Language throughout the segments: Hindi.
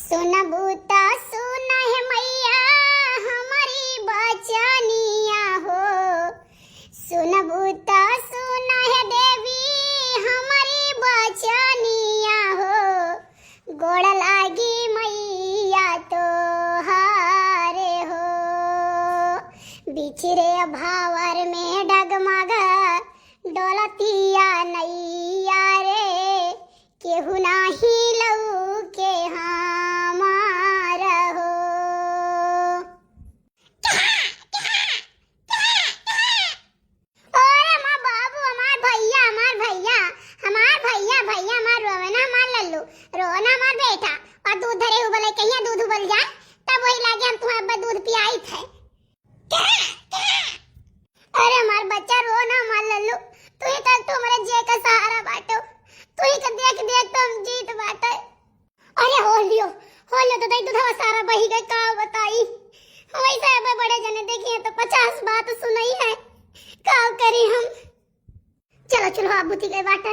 सुनबूता सुन है मैया हमारी बचनिया हो। सुनबूता सुन है देवी हमारी बचनिया हो। गोड़ लागी मैया तो हारे हो। बिछरे भावर में डगमग डोलतिया नैया रे केहू नाही लऊ के हमार हो। अरे माँ बाबू हमार भैया हमार रोवना हमार लल्लू रोना हमार बेटा और दूध धरे उबले कहिया दूध उबल जाए तब वही लागे हम तुम्हारे अब्बा दूध पियाई थे। अरे हमार बच्चा रो ना हमार लल्लू तू ही तक तुम्हारे जे का सहारा बाटो तू ही का देख देख तो हम जीत बाटे। अरे हो लियो तो दई दूधवा सारा बही गई का बताई वैसे अब बड़े जने देखिए तो 50 बात सुनई है का करी हम। चलो चलो अब बुती गए बाटे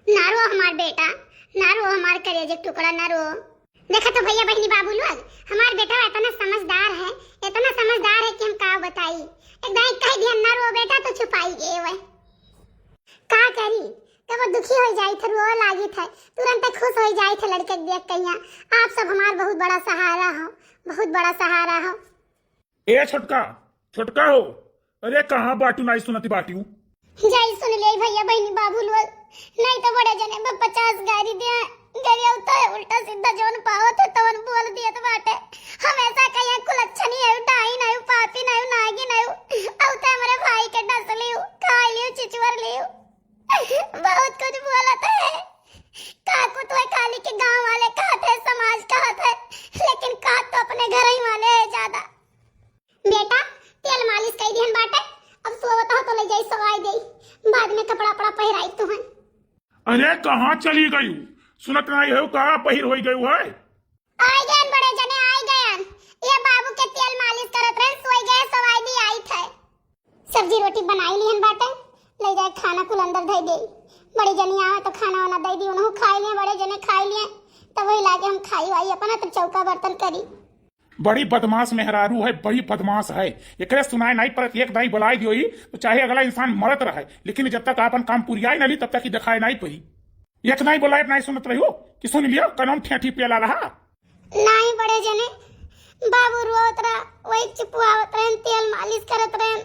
नारो हमार बेटा नारो हमार करेजे टुकड़ा नारो। देखा तो भैया बहनी बाबू लोग हमार बेटा इतना समझदार है कि हम का बताई एकदम कह दिया नारो बेटा तो छुपाई गए वे का करी तब वो दुखी हो जाई थे रो लागी थे तुरंत खुश हो जाई थे लड़के देख कहिया आप सब हमार बहुत बड़ा सहारा हो। ए छोटका हो अरे कहाँ बाटू नहीं सुनती बाटू जय सुन ले भैया बहनी बाबू लोग नहीं तो बड़े जने 50 गाड़ी दे गरी होता है उल्टा सीधा जोन पाओ तो तवन बोल दिए तो बाटे हमेशा कहिया कुलच्छनी है डाई नहीं पापी नहीं नागी नहीं औता मेरे भाई के डस लियो खा लियो चिचवर लियो बहुत कुछ बोला था काकू तो खाली के गांव वाले कहते समाज कहते लेकिन का तो अपने घर ही वाले है ज्यादा। बेटा तेल मालिश कर दिहन बाटे अब सोवत हो तो ले जाई सवाई देई बाद में कपड़ा पहराई तुहन। अरे कहाँ चली गई सुनत नहीं है कहाँ पहिर हो गई है। आई गए बड़े जने आई गए ये बाबू के तेल मालिश करत रहे सोई गए सवाई दी आई थे सब्जी रोटी बनाई लिहन बाटे ले जाए खाना कुल अंदर धई दे बड़ी जनी आवे तो खाना वाना दई दी उन्हों खाई लिए बड़े जने खाई लिए तब वही लागे हम खाई वाई अपना तो चौका बर्तन करी। बड़ी बदमाश मेहरारू है बड़ी बदमाश है एकरे सुनाई नहीं पर एक दाई बुलाई दियो ही तो चाहे अगला इंसान मरत रहे लेकिन जब तक अपन काम पुरियाई नहीं तब तक ही दिखाई नहीं पड़ी एक नहीं बुलाई नहीं सुनत रही हो कि सुन लियो कनम ठेठी पेला रहा नहीं बड़े जने बाबू रोत रहा वही चिपवावत रहे तेल मालिश करत रहे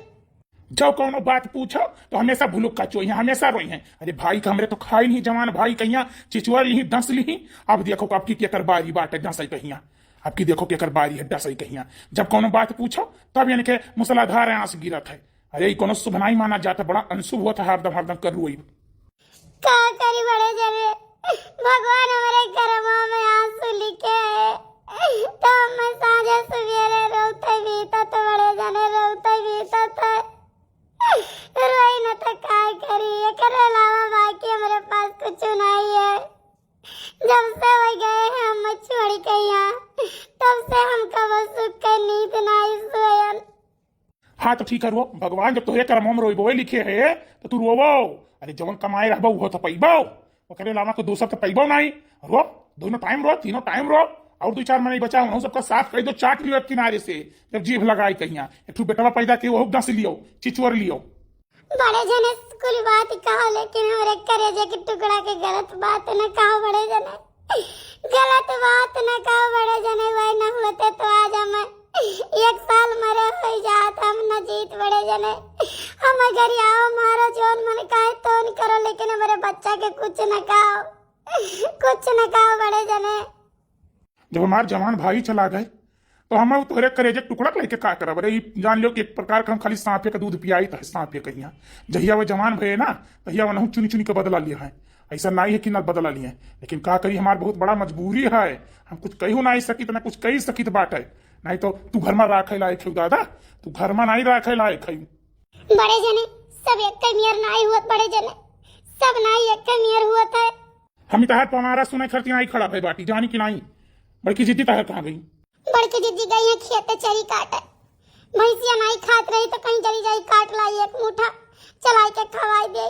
जब कोनो बात पूछो तो हमेशा भुलुक का चोई हमेशा रोई है। अरे भाई का हमरे तो खाई नहीं जवान भाई कहिया चिचुआ ली दस ली अब देखो आपकी केकर बारी बात है दस कहिया आपकी देखो केकर बारी है दस कहिया जब कोनो बात पूछो तब यानी के मुसलाधार आंस गिरत है। अरे कोनो शुभ नहीं माना जाता बड़ा अनशुभ होता है हरदम कर रोई का करी बड़े जने भगवान हमारे कर्मों में आंसू लिखे तो मैं साँझे सवेरे रोते बीता तो बड़े जने रोते बीता था रोई न तो काय करी एकर अलावा बाकी हमारे पास कुछ नहीं है। जब से वो गए हैं हम छोड़ के यहाँ तब से हमका वो सुख का नींद नहीं सोयन। हाँ तो ठीक है रो भगवान जब तुझे कर्मों में रोइबो लिखे है तो तू रोवो। अरे जवन कमाए रहबो हो तो पैबो ओकरे अलावा को दूसरा तो पैबो नहीं रो दोनों टाइम रो तीनों टाइम रो और 2-4 महीने बचा हूं सबका साथ कर दो चाट लियो किनारे से जब जीभ लगाई कहिया एक बेटवा पैदा के वो दस लियो चिचवर लियो। बड़े जने कुल बात कहो लेकिन हमारे करेजे के टुकड़ा के गलत बात न कहो बड़े जने गलत बात न कहो बड़े जने वही न होते तो आज हम 1 साल मरे हो जात हम न जीत बड़े जने हम घर आओ मारो जोन मन कहे तो नहीं करो लेकिन हमारे बच्चा के कुछ न कहो बड़े जने। जब हमारे जवान भाई चला गए तो हम तोहरे करेजे टुकड़ा लेके का करब। अरे जान लियो कि एक प्रकार का हम खाली सांपे का दूध पियाई था सांपे कहिया जहिया वो जवान भये ना तहिया वो चुनी के बदला लिया है ऐसा नहीं है कि न बदला लिए लेकिन का करी हमार बहुत बड़ा मजबूरी है हम कुछ कही नहीं सकित ना कुछ कही सकित बात है नहीं तो तू घर में राखे लायक है दादा तू घर में नहीं राखे लायक है। बड़े जने सब एक मियर नहीं हुआ बड़े जने सब नहीं एक मियर हुआ था हम तहत हमारा सुने खर्ची नहीं खड़ा है बाटी जानी कि नहीं बड़की जिद्दी तहत कहाँ गई बड़की दीदी गई है खेत चरी काटे भैंसिया नहीं खात रही तो कहीं चली जाई काट लाई एक मुठा चलाई के खवाई दे।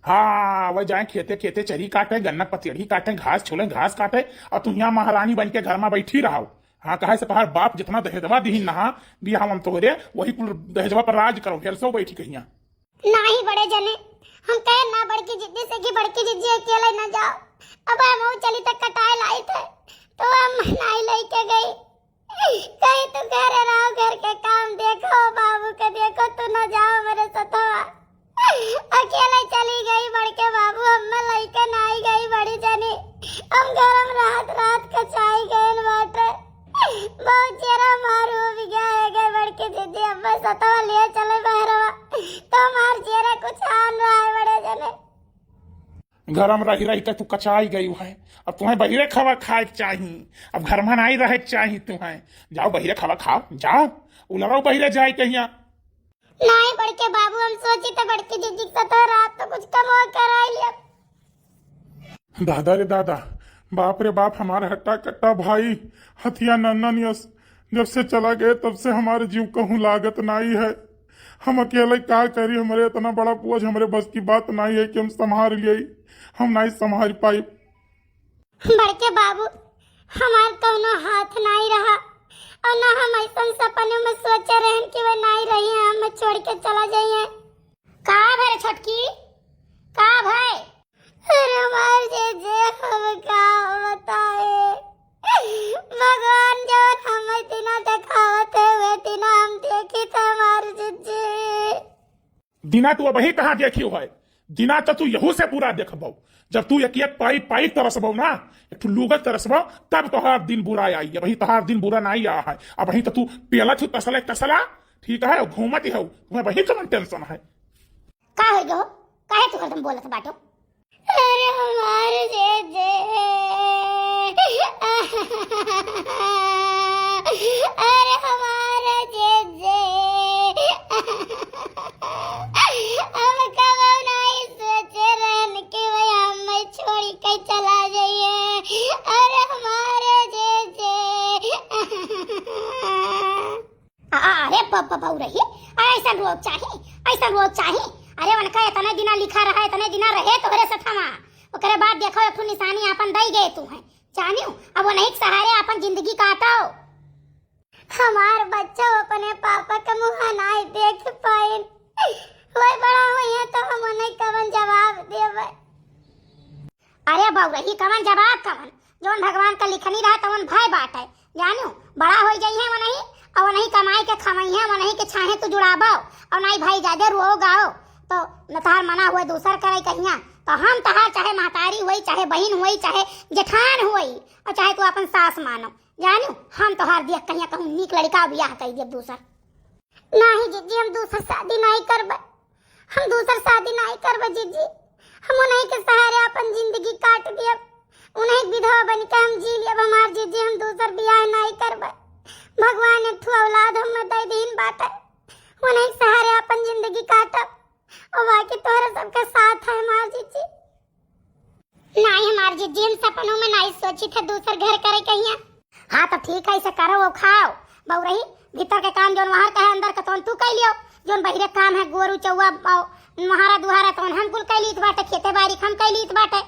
हाँ वह जाए खेते खेते चरी काटे, गन्ना पतेड़ी काटे, घास छोले, घास काटे, और तुम यहाँ महारानी बन के घर में बैठी रहो। हाँ कहे से तोहार बाप जितना दहेजवा दी नहा बिया हम तोहरे वही कुल दहेजवा पर राज करो, फिर सो बैठी कहिया। नहीं बड़े जने, हम कहे ना बड़की जिद्दी से कि बड़की जिद्दी अकेले न जाओ। अब हम चली तक कटाए लाई थे तो हम नहीं लेके गई, कहीं तू घर रहो, घर के काम देखो, बाबू के देखो, तू न जाओ मेरे सतवा। अकेले चली गई बड़के बाबू, हम लेके नहीं गई बड़ी जनी। हम घर में रात रात कचाई गए बाटे, बहुत चेहरा मारू भी गया है गए बड़के जिद्दी अब्बा सतवा लिए चले बहरवा, तो हमार चेहरा कुछ आन रहा है बड़े जने। घर में रही रही तू कचाई गई है, अब तुम्हें बहिरे खावा खाए चाहिए, अब घर में नहीं रहे चाहिए तुम्हें। जाओ बहिरे खावा खाओ, जाओ उलरो बहिरे जाए कहिया। नहीं बड़के बाबू, हम सोची तो बड़की दीदी का तो रात तो कुछ कम हो कर आई लिया। दादा रे दादा, बाप रे बाप, हमारा हट्टा कट्टा भाई हथिया नन्ना नियस जब से चला गए तब से हमारे जीव कहूँ लागत नहीं है। हम अकेले क्या करी, हमारे इतना बड़ा बोझ हमारे बस की बात नहीं है कि हम संभाल लिए, हम नहीं संभाल पाई। बड़के बाबू, हमार कौनो हाथ नहीं रहा, और ना हम ऐसा सपनों में सोचे रहन कि वे नहीं रही हैं, हमें छोड़ के चला जाइए। कहाँ भरे छोटकी, कहाँ भाई? अरे हमार जे हम का बताए, भगवान जो हमें तीना दिखावत है वे तीना हम देखी थे हमारे जिज्जी। दिना तू अब ही कहाँ देखी है, दिना तो तू यहू से पूरा देखबो, जब तू एक एक पाई पाई तरसबो ना, एक ठू लुगत तरसबो, तब तोहार दिन बुरा आई। अब ही तोहार दिन बुरा नहीं आया है, अब ही तो तू पेला थू तसला तसला, ठीक है, घूमती हो, तुम्हें वही कौन टेंशन है। का हो गयो, काहे तू हरदम बोलत बाटो? अरे हमारे जे अरे हमारे जे हम कब नहीं सोचे रहन कि वही हमें छोड़ के चला जाइए। अरे हमारे जे अरे बबू रही, ऐसा रोक चाहिए, ऐसा रोक चाहिए। अरे उनका इतना दिना लिखा रहा, इतने दिना रहे तोहरे सथमा, ओकरे बाद देखो एक निशानी अपन दई गए तू है जानियो, अब वो नहीं सहारे अपन जिंदगी काटाओ। हमार बच्चा अपने पापा का मुंह नहीं देख पाए, वही बड़ा हुई है तो हम उन्हें कवन जवाब देवे। अरे बउरही कवन जवाब कवन, जोन भगवान का लिखनी रहा तवन भाई बाट है जानियो, बड़ा हो जाई है वो नहीं, और नहीं कमाई के खमाई है वो नहीं के छाहे तू जुड़ाबो, और नहीं भाई ज्यादा रो गाओ तो नतार मना हुए दूसर करे कहिया, तो हम तहार चाहे महतारी हुई, चाहे बहन हुई, चाहे जेठान हुई, और चाहे तू अपन सास मानो जानियो, हम तोहार देख कहिया कहूँ नीक लड़का बियाह कर देब दूसर। नहीं जीजी, हम दूसर शादी नहीं करबे, हम दूसर शादी नहीं करबे जीजी, हम उन्हीं के सहारे अपन जिंदगी काट दियब, उन्हीं विधवा बन के हम जी लियब हमार जीजी, हम दूसर बियाह नहीं करबे। भगवान एक औलाद हमें दे दीन बाटे, उन्हीं के सहारे अपन जिंदगी काटब, और बाकी तोहरा सबका साथ है हमार जीजी। नहीं हमार जीजी, हम सपनों में नहीं सोची थे दूसर घर करे कहिया। हाँ तो ठीक है, इसे करो वो खाओ बउरही, भीतर के काम जोन वहां का है अंदर का तो तू कर लियो, जोन बहिरे काम है गोरू चौवा महारा दुहारा तो हम कुल कर लीत बाटे, खेते बाड़ी हम कर लीत बाटे।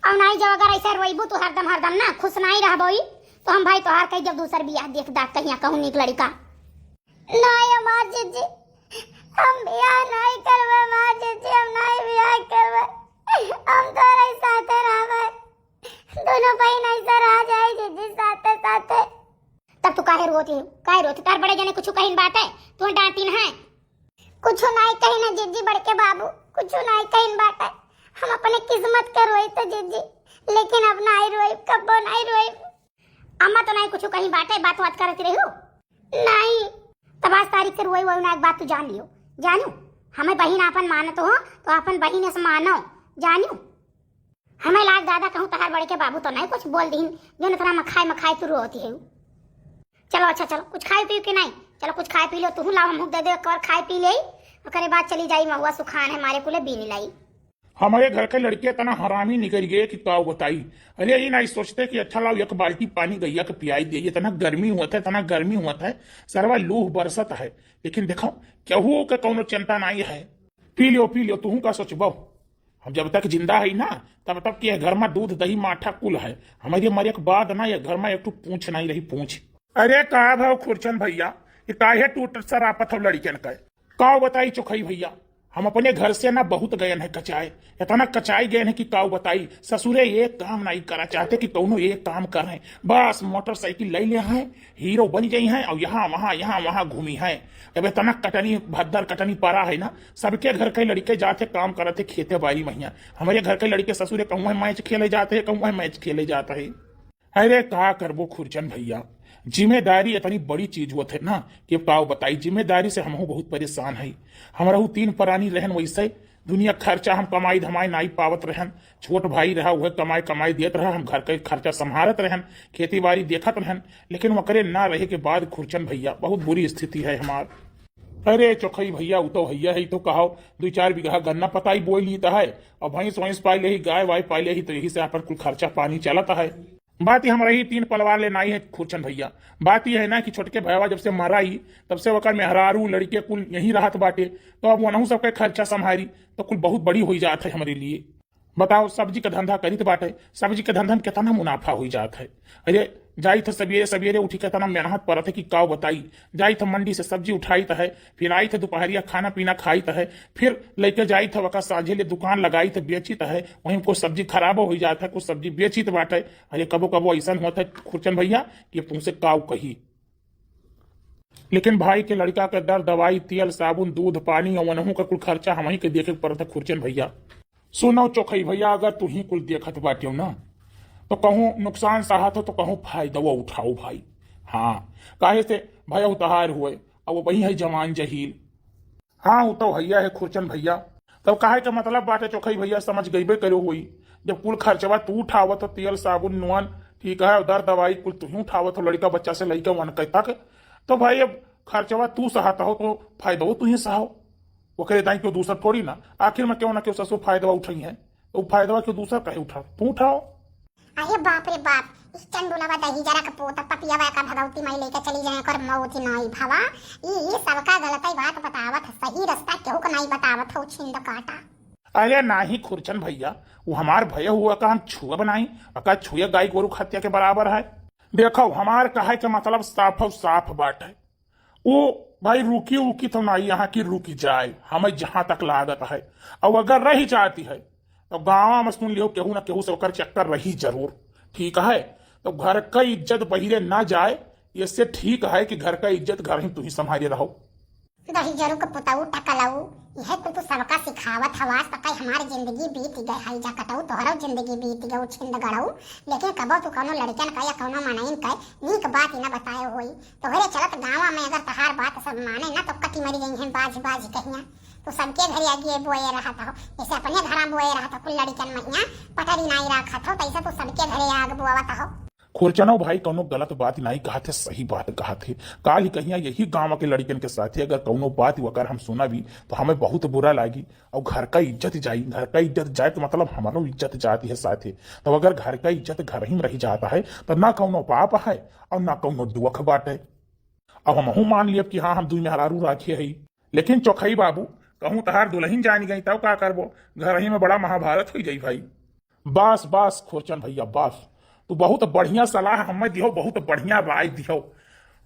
और नहीं जो अगर ऐसा रोइबू तो हरदम ना खुश नहीं रहबोई, तो हम भाई तोहार कही जब दूसर बियाह देख दाख कहिया कहूँ नीक लड़का। नहीं हमार जीजी, हम बियाह नहीं करबे मां जीजी, हम नहीं बियाह करबे, हम तोरे साथे रहबे, दोनों बहन ऐसा रह जाए जीजी साथे साथे। तब तू काहे रोती, काहे रोती, तार बड़े जने कुछ कहिन बात है, तू डांटीन है? कुछ नहीं कही ना जीजी बड़के बाबू, कुछ नहीं कहिन बात है, हम अपने किस्मत के रोई तो जीजी, लेकिन अब नहीं रोई, कब्बो नहीं रोई। अम्मा तो नहीं कुछ कहीं बात है, बात करती रही हो? नहीं तब आज तारीख से रोई वही ना, एक बात तू जान लियो, जानू हमें बहन अपन मानत हो तो अपन बहन से मानो जानू, हमें लाग दादा कहूँ तहार बड़े के बाबू तो नहीं कुछ बोल दीन, जो नतरा मखाए तू रोती है। चलो अच्छा चलो कुछ खाए पी के नहीं, चलो कुछ खाए पी लो, तू लाओ मुँह दे दे कर खाए पी ले, और बाद चली जाई महुआ सुखान है हमारे कुले बीनी लाई। हमारे घर के लड़के इतना हरामी निकल गए कि तो बताई, अरे ये नहीं सोचते कि अच्छा लाओ एक बाल्टी पानी गैया के पियाई दे, इतना गर्मी हुआ था, इतना गर्मी हुआ था, सरवा लूह बरसत है, लेकिन देखो केहू के कौनो चिंता नहीं है, पी लियो तू का सोचबो, अब जब तक जिंदा है ना तब तक कि घर में दूध दही माठा कुल है। हमारे मरे के बाद ना ये घर में एक पूछ नहीं रही पूछ। अरे का भाव खुरचन भैया, ये काहे टूट सरापत हो लड़कियन का बताई चोखई भैया। हम अपने घर से ना बहुत गए हैं कचाए, इतना कचाई गए हैं कि काऊ बताई ससुरे एक काम नहीं करा चाहते कि कौनो एक काम कर रहे, बस मोटरसाइकिल ले ले हैं, हीरो बन गई हैं और यहाँ वहां घूमी है। अब इतना कटनी भद्दर कटनी पड़ा है ना, सबके घर के लड़के जाते काम करते खेते बाड़ी महिया। हमारे घर के लड़के ससुरे कहूँ मैच खेले जाते हैं, कहूँ मैच खेले जाता है। अरे का करबो खुरचन भैया, जिम्मेदारी इतनी बड़ी चीज होत है ना कि पाव बताई। जिम्मेदारी से हमहू बहुत परेशान है। हमारा 3 प्राणी रहन, वैसे दुनिया खर्चा हम कमाई धमाई नहीं पावत रहन। छोट भाई रहा वह कमाई देत रहा, हम घर के खर्चा संभालत रहन, खेती बाड़ी देखत रहन। लेकिन वकरे ना रहे के बाद खुरचन भैया बहुत बुरी स्थिति है हमार। अरे चोखई भैया वो तो भैया है तो कहो 2-4 बीघा गन्ना पताई बोई ली है और भैंस वैंस पाई ले, गाय वाय पाई ले, तो यही से अपन कुल खर्चा पानी चलता है। बात ही हमारा ही 3 पलवार लेना ही है खुरचन भैया। बात यह है ना कि छोटके भैया जब से मरा ही तब से वकर मेहरारू लड़के कुल यही राहत बाटे, तो अब वनहू सबके खर्चा संभारी तो कुल बहुत बड़ी हो जात है हमारे लिए। बताओ सब्जी का धंधा करी बाटे, सब्जी के धंधा में कितना मुनाफा हो जाता है। अरे जाई थे सवेरे उठी कितना मेहनत पड़त है कि काव बताई। जाई थे मंडी से सब्जी उठाई है, फिर आई थे दोपहरिया खाना पीना खाई है, फिर लेके जाई थे वका साझे ले दुकान लगाई थे बेची है। वहीं कुछ सब्जी खराब हो जाता है, कुछ सब्जी बेची बाटे। अरे कबो कबो ऐसा होता है खुरचन भैया कि तुमसे काव कही। लेकिन भाई के लड़का के दर दवाई तेल साबुन दूध पानी और वनहू का कुल खर्चा हम ही के देखे पड़ता खुरचन भैया। सुनो चोखई भैया, अगर तू ही कुल देखत बाटे ना तो कहूँ नुकसान सहत हो तो कहूँ फायदा वो उठाओ भाई। हाँ काहे से भैया उतार हुए और वो वही है जवान जहील। हाँ वो तो भैया है खुरचन भैया। तब काहे का मतलब बाटे चोखई भैया, समझ गईबे करो हुई। जब कुल खर्चवा तू उठावत हो, तेल साबुन नुअन ठीक है, उधर दवाई कुल तू ही उठावत हो, लड़का बच्चा से लड़का वन तक, तो भाई अब खर्चवा तू सहता हो तो फायदा हो तू ही सहो। वो कहे दाई क्यों दूसरा थोड़ी ना, आखिर में क्यों ना क्यों ससुर फायदा उठाई है, तो फायदा क्यों दूसरा कहे उठाओ, तू उठाओ। अरे बाप रे बाप, इस चंदुलवा दही जरा का पोता पपियावा का भगवती माई लेके चली जाए कर मौती नहीं भावा। ये सबका गलत बात बतावत, सही रास्ता केहू का नहीं बतावत हो, छिंद काटा। अरे नाही खुरचन भैया, वो हमार भय हुआ का हम छुआ बनाई, अका छुए गाय गोरु हत्या के बराबर है। देखो हमार कहे के मतलब साफ बात है। वो भाई रुकी उकी तो नहीं यहाँ की रुकी जाए, हमें जहां तक लागत है। और अगर रही जाती है तो गाँव में सुन लियो केहू ना केहू से होकर चक्कर रही जरूर, ठीक है। तो घर का इज्जत बहिरे ना जाए, इससे ठीक है कि घर का इज्जत घर ही तू ही संभाले रहो। दही जरू का पुताऊ टकलाऊ यह तो सबका सिखावत हवास तक हमारी जिंदगी बीत गई है, जा कटाऊ तोहरा जिंदगी बीत गई छिंद गड़ाऊ। लेकिन कबो तू कौनो लड़कन का या कौनो मनाइन का नीक बात ही ना बताए होई, तोहरे चलत गाँव में अगर तहार बात सब माने ना तो कटी मरी गई है बाज कहिया। तो सबके घर आगे बोए रहा था, जैसे अपने घर बोए रहा था, कुल लड़कन महिया पटरी नहीं रखा था, तैसे तो सबके घरे आग बोआवत हो। खुरचनो भाई कौनो गलत बात नहीं कहा थे, सही बात कहा थे। काल ही कहिया यही गांव के लड़कन के साथ अगर कौनो बात अगर हम सुना भी तो हमें बहुत बुरा लगी और घर का इज्जत जाई। घर का इज्जत जाए तो मतलब हमारा इज्जत जाती है साथ ही। तो अगर घर का इज्जत घर ही में रही जाता है तो ना कौनो पाप है और ना कौनो दुख बाट है। अब हम मान लिया कि हाँ हम दुई में हरारू राखी है, लेकिन चौखई बाबू कहूँ तहार दुल्हन जानी गई तब का करबो, घर ही में बड़ा महाभारत हो जाई भाई। बस खुरचन भैया बस, तू बहुत बढ़िया सलाह हमें दियो, बहुत बढ़िया राय दियो।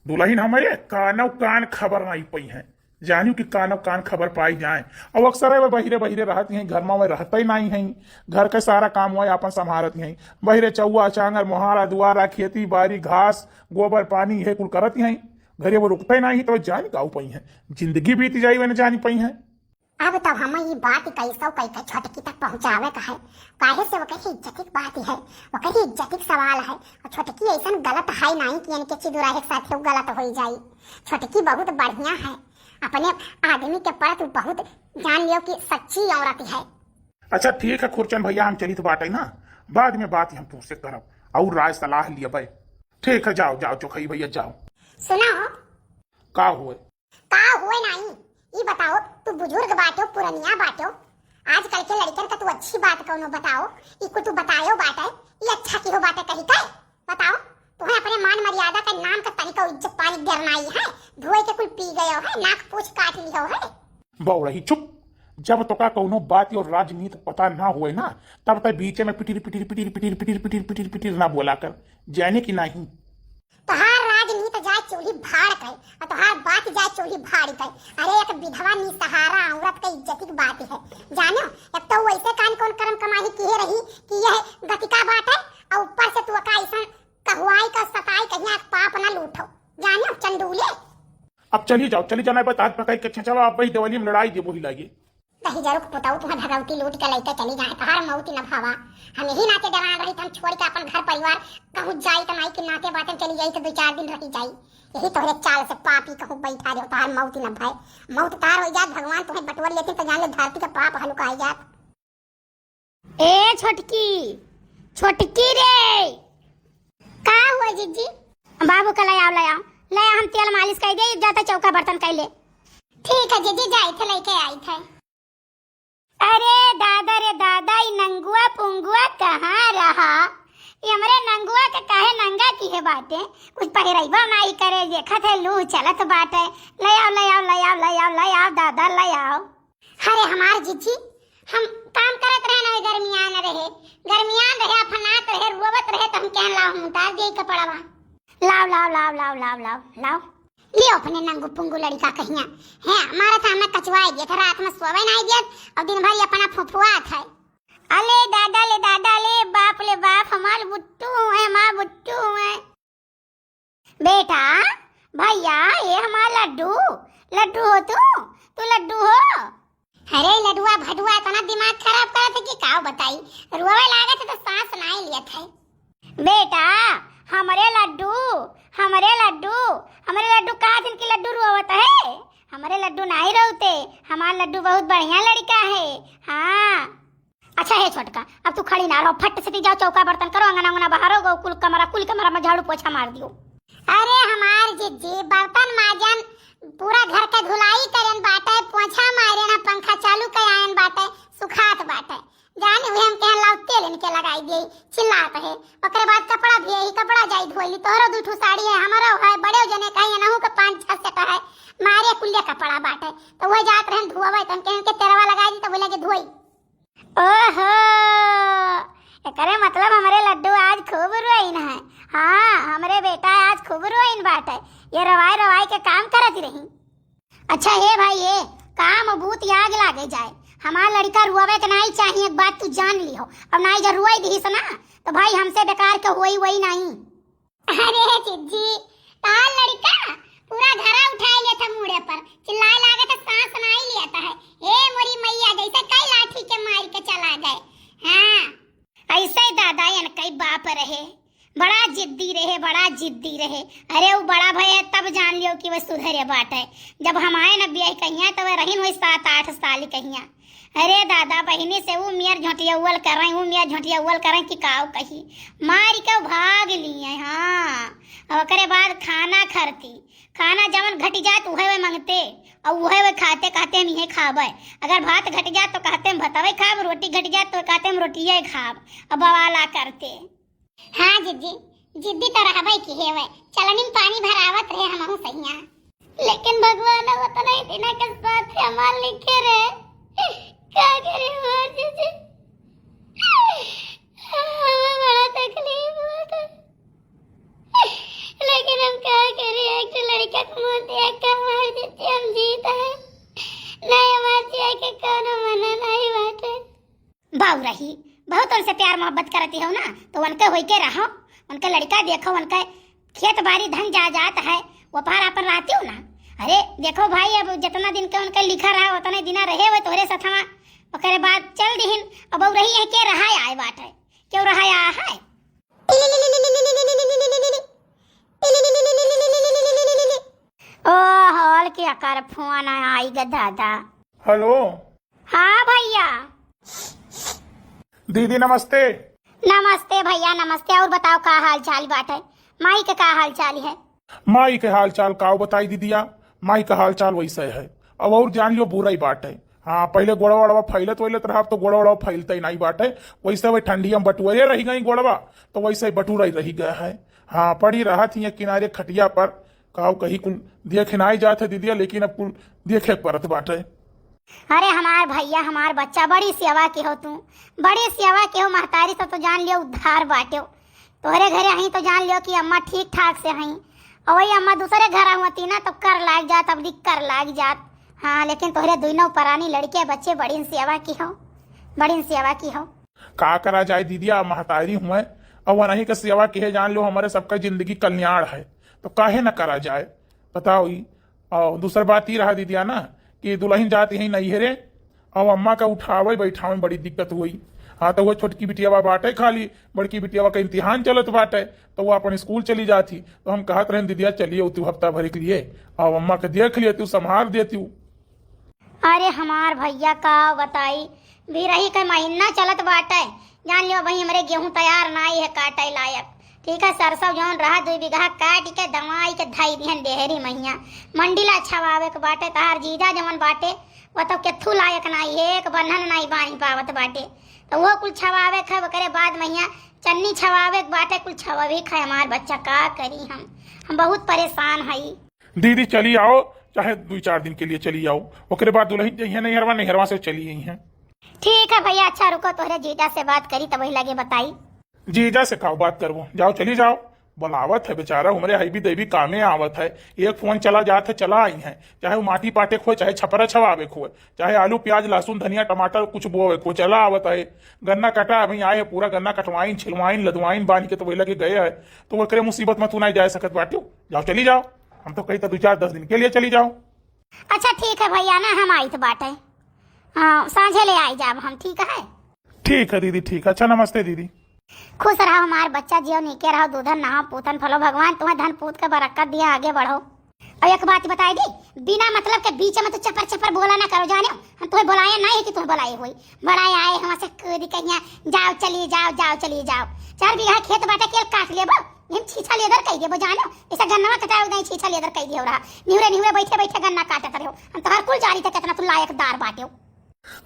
दुल्हन हमारे कानो कान खबर नहीं पाई है, जानियो कि कानो कान खबर पाई जाए। और अक्सर वे बहिरे रहती हैं, घर में वे रहते ही नहीं है, घर के सारा काम वही अपन संभालती हैं। बहिरे चौआ चांगर मोहारा दुआरा खेती बाड़ी घास गोबर पानी है कुल करती हैं, घरे वो रुकते नहीं तो जानी गाँव पाई है, जिंदगी बीत जाई वे न जानी पाई है। अब तो हमें ये बात कैसे छोटकी तक पहुंचावे का है, काहे से वो कही इज्जतिक बात है, वो कही इज्जतिक सवाल है। और छोटकी ऐसा गलत है नहीं कि इनके चिदुराहे के साथ गलत हो जाए। छोटकी बहुत बढ़िया है, अपने आदमी के प्रति बहुत जान लियो कि सच्ची औरत है। अच्छा ठीक है खुरचन भैया, हम चली तो बात है ना, बाद में बात हम तुमसे करब और राय सलाह लिया भाई। ठीक है जाओ चौखई भैया जाओ। सुना हो का हुए नहीं, ये बताओ तू बुजुर्ग बाटो पुरनिया बाटो, आजकल के लड़कन का तू अच्छी बात कौनो बताओ, इको तू बतायो बात है ये अच्छा की हो बात है कही काय बताओ। तुम्हें अपने मान मर्यादा का नाम का तनिका इज्जत पानी देना ही है, धोए के कुल पी गयो है, नाक पूछ काट लियो है। बौड़ही चुप, जब तो का कौनो बात और राजनीति पता ना हुए ना, तब तक बीचे में पिटीर पिटीर पिटीर पिटीर पिटीर पिटीर पिटीर पिटीर ना बोला कर, जाने की नहीं। तोहार राजनीति जाए चूल्ही भाड़ गए और तोहार बात जाए चूल्ही भाड़ गए। अरे एक विधवा निसहारा औरत का इज्जत की बात है, जानो। एक तो वैसे कान कौन कर्म कमाई किए रही कि यह गतिका बात है, और ऊपर से तू का ऐसा कहुआई का सताई कहीं पाप ना लूटो, जानो चंडूले। अब चलिए जाओ, चली जाना बात, हाथ पकड़ के चलो आप भाई दिवाली में लड़ाई दे वही लाइए। कहीं जरूर पुताऊ तुम्हें भगवती लूट के लेके चली जाए, तोहार मौती न भावा। हम यही नाते डरान रही, हम छोड़ के अपन घर परिवार कहूँ जाई तो माई के नाते बातें चली जाई तो 2-4 दिन रही जाई। यही तोहरे चाल से पापी कहूँ बैठा रहो, तोहार मौती न भाई। मौत तार हो जात, भगवान तुम्हें बटवर लेते तो जान ले धरती का पाप हल्का आई जात। ए छोटकी छोटकी रे, का हुआ जीजी? बाबू का लाया हम तेल मालिश कर दे, जाता चौका बर्तन कर ले। ठीक है जीजी, जाई थे लेके आई थे। अरे दादा रे दादा, ये नंगुआ पुंगुआ कहाँ रहा? ये हमारे नंगुआ के काहे नंगा की है बातें? कुछ पहिरैबा नहीं करे, देखा थे लू चलत बाटे। ले आओ दादा ले आओ। अरे हमार जीजी, हम काम करत रहे ना, गर्मियान रहे फनात रहे रोवत रहे, तो हम कह लाओ हम उतार दे कपड़वा। लाओ लियो अपने नंगू पुंगू लड़का कहिया है। हमारा था हमें कचवाई दिया था, रात में सोवे नहीं दिया और दिन भर अपना फुफुआ था। अले दादा ले बाप हमार बुट्टू है, माँ बुट्टू है। बेटा भैया, ये हमारा लड्डू हो तू लड्डू हो। अरे लड्डुआ भडुआ इतना दिमाग खराब करत है कि का बताई, रोवे लागत है तो सांस नहीं लिया था। बेटा हमारे लड्डू का दिन की लड्डू रोवत है? हमारे लड्डू नहीं रोते, हमारा लड्डू बहुत बढ़िया लड़का है। हाँ अच्छा है छोटका, अब तू खड़ी ना रहो, फट से जाओ चौका बर्तन करो, अंगना बाहर हो, कुल कमरा में झाड़ू पोछा मार दियो। अरे हमार जीजी बर्तन माजन पूरा घर का धुलाई करन बाटे, पोछा मारे ना, पंखा चालू करायन बाटे, सुखात बाटे, जाने हुए हम कह लाओ तेल इनके लगाई दे, चिल्लात है। ओकरे बाद कपड़ा भी यही कपड़ा जाई धोइली, तोहरो 2 साड़ी है, हमारा है, बड़े जने कहीं नहु के 5-6 सेट है, मारे कुल्ले कपड़ा बाटे, तो वो जात रहन धोवे, तन कह के तेरवा लगाई दी तो बोले के धोई। ओहो, एकरे मतलब हमारे लड्डू आज खूब रोइन है। हाँ हमारे बेटा आज खूब रोइन बाटे, ये रवाई के काम करत रही। अच्छा है भाई, ये काम भूत याद लागे जाए, हमारा लड़का रुआवे के नहीं चाहिए, एक बात तू जान ली हो। अब नहीं जब रुआई दी ना तो भाई हमसे बेकार के हुई वही नहीं। अरे चिज्जी, तार लड़का पूरा घरा उठाई लेता मुड़े पर, चिल्लाए लागे तो सांस नहीं लेता है। ए मोरी मैया, जैसे कई लाठी के मार के चला गए। हाँ ऐसे ही दादा यन कई बाप रहे, बड़ा जिद्दी रहे। अरे वो बड़ा भैया तब जान लियो कि वह सुधरे बाटे, जब हम आए न बियाह कहिया तो वह रहीन हुई 7-8 साल कहिया। अरे दादा बहिनी से वो मियाँ झोटियावल करें कि काव कही, मार के भाग लिए। हाँ ओकरे बाद खाना जवन घट जात उहे वे मांगते, और उहे वे खाते हम इहे खाबे। अगर भात घट जात तो कहते हम भतवे खाब, रोटी घट जात तो कहते हम रोटिये खाब, अब बवाला करते। हाँ जिद्दी तो रहबै की हेवे, चलनी में पानी भरावत रहे हमहु सहिया, लेकिन भगवान वतन ही बिना के साथ हमार लिखे रहे। क्या करे हमार जीजी, हमें बड़ा तकलीफ हुआ था, लेकिन हम क्या करें, एक लड़का को मार दिया, क्या मार देते हम जीता है नहीं, हमार जिया के कोनो मना नहीं बाटे। बाऊ रही बहुत उनसे प्यार मोहब्बत करती हो ना, तो उनके होई के रहो, उनका लड़का देखो, उनका खेत बाड़ी धन जात है, वो पार अपन रहती हो ना। अरे देखो भाई, अब जितना दिन के उनका लिखा रहा उतने दिन रहे हुए तोहरे सथवा, ओकरे बाद चल दिहिन। अब रही है के रहा आए बाटे, क्यों रहा है? ओ हॉल के आकार फोन आई ग दादा। हेलो हाँ भैया। दीदी नमस्ते। नमस्ते भैया नमस्ते, और बताओ का हाल चाल बाटे? माई के का हाल चाल है? माई के हाल चाल का बताई दीदिया, माई का हाल चाल वैसे है। अब और जान लियो बुरा ही बात है। हाँ पहले गोड़वा फैलत रहा, तो गोड़वा फैलते ही नहीं बाटे, वैसे वही ठंडी में बटुए रही गई गोड़वा, तो वैसे ही बटूरा ही रही गया है। हाँ पड़ी रहा थी किनारे खटिया पर, काव कहीं कुल देखे नहीं जाते दीदिया, लेकिन अब कुल देखे परत बाटे। अरे हमार भैया हमार बच्चा बड़ी सेवा के हो, तू बड़ी सेवा के हो। महतारी से तो जान लियो उद्धार बाटे। तोहरे घरे हई तो जान लियो कि अम्मा ठीक ठाक से हई, और वही अम्मा दूसरे घर होती ना तो कर लाग जात, अब कर लाग जात। हाँ लेकिन तोहरे दोनों परानी लड़के बच्चे बड़ी सेवा की हो, बड़ी सेवा की हो। का करा जाए दीदिया, महतारी हुए और वही का सेवा की है, जान लो हमारे सबका जिंदगी कल्याण है, तो काहे न करा जाए बताओ। और दूसरी बात ही रहा दीदिया ना कि दुल्हन जाती है नैहरे और अम्मा का उठावे बैठावे में बड़ी दिक्कत हुई। हाँ तो वो छोटकी बिटियावा बाटे, खाली बड़की बिटियावा का इम्तिहान चलत बाटे तो वो अपन स्कूल चली जाती। तो हम कहत रहे दीदिया चलिए तू हफ्ता भर के लिए और अम्मा के देख लिए तू संभाल देती। अरे हमार भैया का बताई भी रही का महीना चलत बाटे, जान लियो भाई हमारे गेहूं तैयार नाई है काटे लायक। ठीक है, सरसों जौन रहा 2 बीघा काट के दवाई के धाई दिहन डेहरी मैया मंडीला छवावे के बाटे। तहार जीजा जवन बाटे वो तो केथू लायक नाई है, एक बंधन नाई बानी पावत बाटे, तो वो कुल छवावे खे करे बाद मैया चन्नी छवावे के बाटे कुल छवावे खे। हमार बच्चा का करी, हम बहुत परेशान हई। दीदी चली आओ, चाहे 2-4 दिन के लिए चली आओ, ओकरे बाद दुल्हन जइहे नैहरवा से चली आई हैं। ठीक है भैया, अच्छा रुको तोहरे जीजा से बात करी तब वही लगे बताई। जीजा से खाओ बात करवो, जाओ चली जाओ। बुलावत है बेचारा उमरे हईबी देवी कामे आवत है, एक फोन चला जात है चला आई है, चाहे वो माटी पाटे खोए चाहे छपरा छवावे खोए, चाहे आलू प्याज लहसुन धनिया टमाटर कुछ बोवे खो चला आवत है। गन्ना कटा अभी आए है, पूरा गन्ना कटवाइन छिलवाइन लदवाइन बांध के तो वही लगे गए है, तो वो करे मुसीबत में तू नहीं जा सकत बाटी। जाओ चली जाओ, हम तो कही तो 2-4-10 दिन के लिए चली जाओ। अच्छा ठीक है भैया ना, हम आई तो बाटे हाँ साझे ले आई जाब हम। ठीक है, ठीक है दीदी, ठीक है। अच्छा नमस्ते दीदी। खुश रहो हमार बच्चा, जियो नीके रहो, दूधन नहाओ पूतन फलो, भगवान तुम्हें धन पूत के बरकत दिया, आगे बढ़ो। और एक बात बताई दी, बिना मतलब के बीच में तो चपर चपर बोला ना करो, जाने हम तुम्हें बुलाए नहीं है कि तुम्हें बुलाई हुई, बड़ाए आए हमसे कूद कहिया जाओ चलिए जाओ जाओ चलिए जाओ। 4 बीघा खेत बाटे के काट लेबो, हम छीछा लेदर कह देबो, जानो ऐसा गन्ना कटाओ नहीं छीछा लेदर कह दियो रहा, निहुरे निहुरे बैठे बैठे गन्ना काटत रहो। हम तो हर कुल जारी तक कितना तू लायकदार बाटे।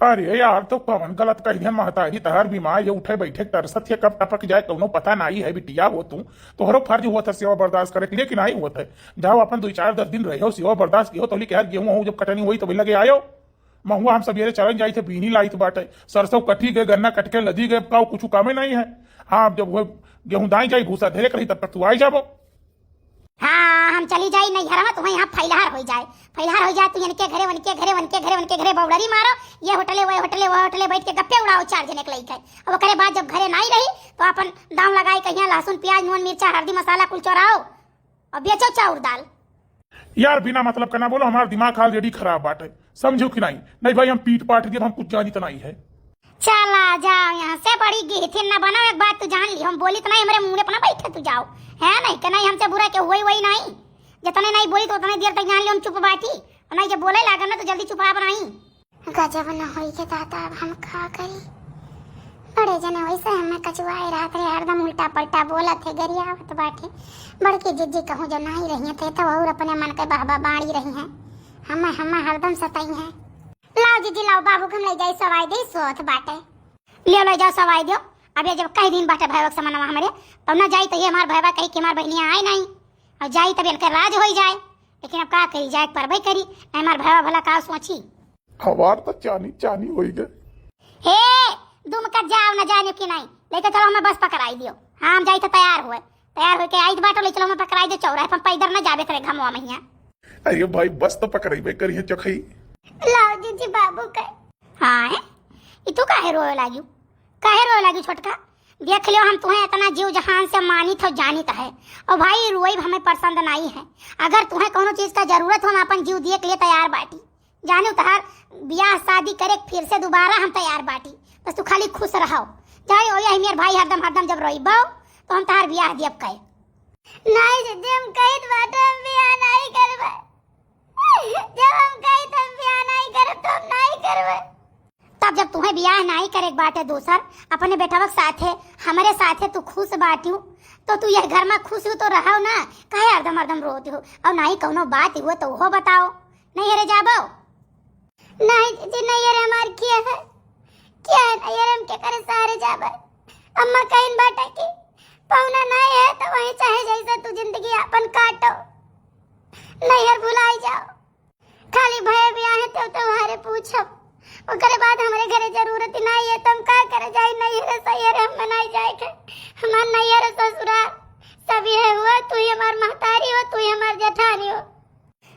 अरे यार तो पवन गलत कह दिया, महतारी तहर बीमार ये उठे बैठे तरसत है, कब टपक जाए कौनो पता नहीं है। बिटिया हो तू तोहरो फर्ज हुआ था सेवा बर्दाश्त करे, लेकिन नहीं हुआ था। जाओ अपन 2-4-10 दिन रहो, सेवा बर्दाश्त की हो तो यार गेहूं जब कटनी हुई तो लगे आयो। महुआ हम सवेरे चरण जाई थे, बीनी लाई थे बाटे, सरसों कटी गए, गन्ना कट के लदी गए, का कुछ कामे नहीं है। हाँ जब वो गेहूं दाई जाई भूसा धेरे करी तब तक तू आई जाबो। हाँ हम चली जाई नहीं घर में, तुम्हें यहाँ फैलहार हो जाए, फैलहार हो जाए, तू इनके घरे उनके घरे उनके घरे उनके घरे बौड़री मारो, ये होटले वो होटले वो होटले बैठ के गप्पे उड़ाओ 4 जने के लइके। अब ओकरे बाद जब घरे नहीं रही तो अपन दाम लगाई कहिया लहसुन प्याज नून मिर्चा हल्दी मसाला कुल चोराओ और बेचो चाउर दाल। यार बिना मतलब का ना बोलो, हमारा दिमाग ऑलरेडी खराब बाटे, समझो कि नहीं। नहीं भाई हम पीट पाट दिए, हम कुछ जानी तो नहीं है। चला जाओ यहाँ से, बड़ी गिरथिन ना बनाओ, एक बात तू जान ली, हम बोली तो नहीं हमारे मुंह पे ना बैठे तू जाओ, है नहीं कि नहीं हमसे बुरा के हुई वही नहीं, जितने नहीं बोली तो उतने देर तक जान ली हम चुप बाटी, और नहीं जब बोले लागा ना तो जल्दी चुपा बनाई। गजब न होई के दादा, अब हम का करी, बड़े जने वैसे हमें कचुआए रहत रे, हरदम उल्टा पलटा बोलत है, गरियावत बाटे। बड़की जिज्जी कहूँ जो नहीं रही थे तो और अपने मन के बहबा बाड़ी रही हैं, हमें हरदम सताई हैं। लाओ जीजी लाओ, बाबू को ले जाई सवाई दे, सोथ बाटे ले जाओ सवाई दो। अब ये जब कई दिन बाटे भैया के समानवा हमारे तब ना जाई तो ये हमार भैया कही कि हमार बहनिया आए नहीं, और जाई तब इनके राज हो जाए, लेकिन अब का करी जाए परबे करी, हमार भैया भला का सोची। हमार तो चानी चानी हो गए। हे तुम कर जाओ ना जाने की नहीं, लेके चलो हमें बस पकड़ाई दियो। हाँ हम जाई तो तैयार होके आई बाटो ले चलो हमें पकड़ाई दे, चौराहे पर पैदल ना जाबे करे घमवा मैया। अरे भाई बस तो पकड़ाई करिए चखई। लाओ जीजी बाबू के। हाँ है ई तू काहे रोए लागी छोटका, देख लियो हम तुम्हें इतना जीव जहान से मानित हो जानित है, और भाई रोई हमें पसंद नहीं है। अगर तुम्हें कोनो चीज का जरूरत हो हम अपन जीव दिए के लिए तैयार बाटी, जाने तहार ब्याह शादी करे फिर से दोबारा हम तैयार बाटी, बस तू खाली खुश रहो। जाए ओ यही मेरे भाई हरदम जब रोई बाओ तो हम तहार ब्याह दियब कहे नहीं जीजी, हम कहित बाटे हम ब्याह नहीं करबे, जब हम कहित हम ब्याह नहीं करब तो हम नहीं करबे। तब जब तुम्हें ब्याह नहीं करे बाटे दूसर अपने बेटा के साथे हमारे साथे तू खुश बाटी तो तू यह घर में खुश हो तो रहो ना, काहे हरदम रोती हो, और नहीं कौनो बात हुआ तो वो बताओ। नहीं हरे जाबो नहीं जी, नहीं हरे हमार क्या है नहीं हरे हम के करे सारे जाबे। अम्मा कहीं बाटा की पौना नहीं है तो वहीं चाहे जैसे तू जिंदगी अपन काटो, नहीं हर भुलाई जाओ, खाली भय ब्याह है तो तब तुम्हारे पूछब ओकरे बाद हमारे घरे जरूरत नहीं है तुम का करे जाई नहीं है सही है हम नहीं जाए के हमार नहीं है ससुराल सब ये हुआ तू ही हमार महतारी हो तू ही हमार जेठानी हो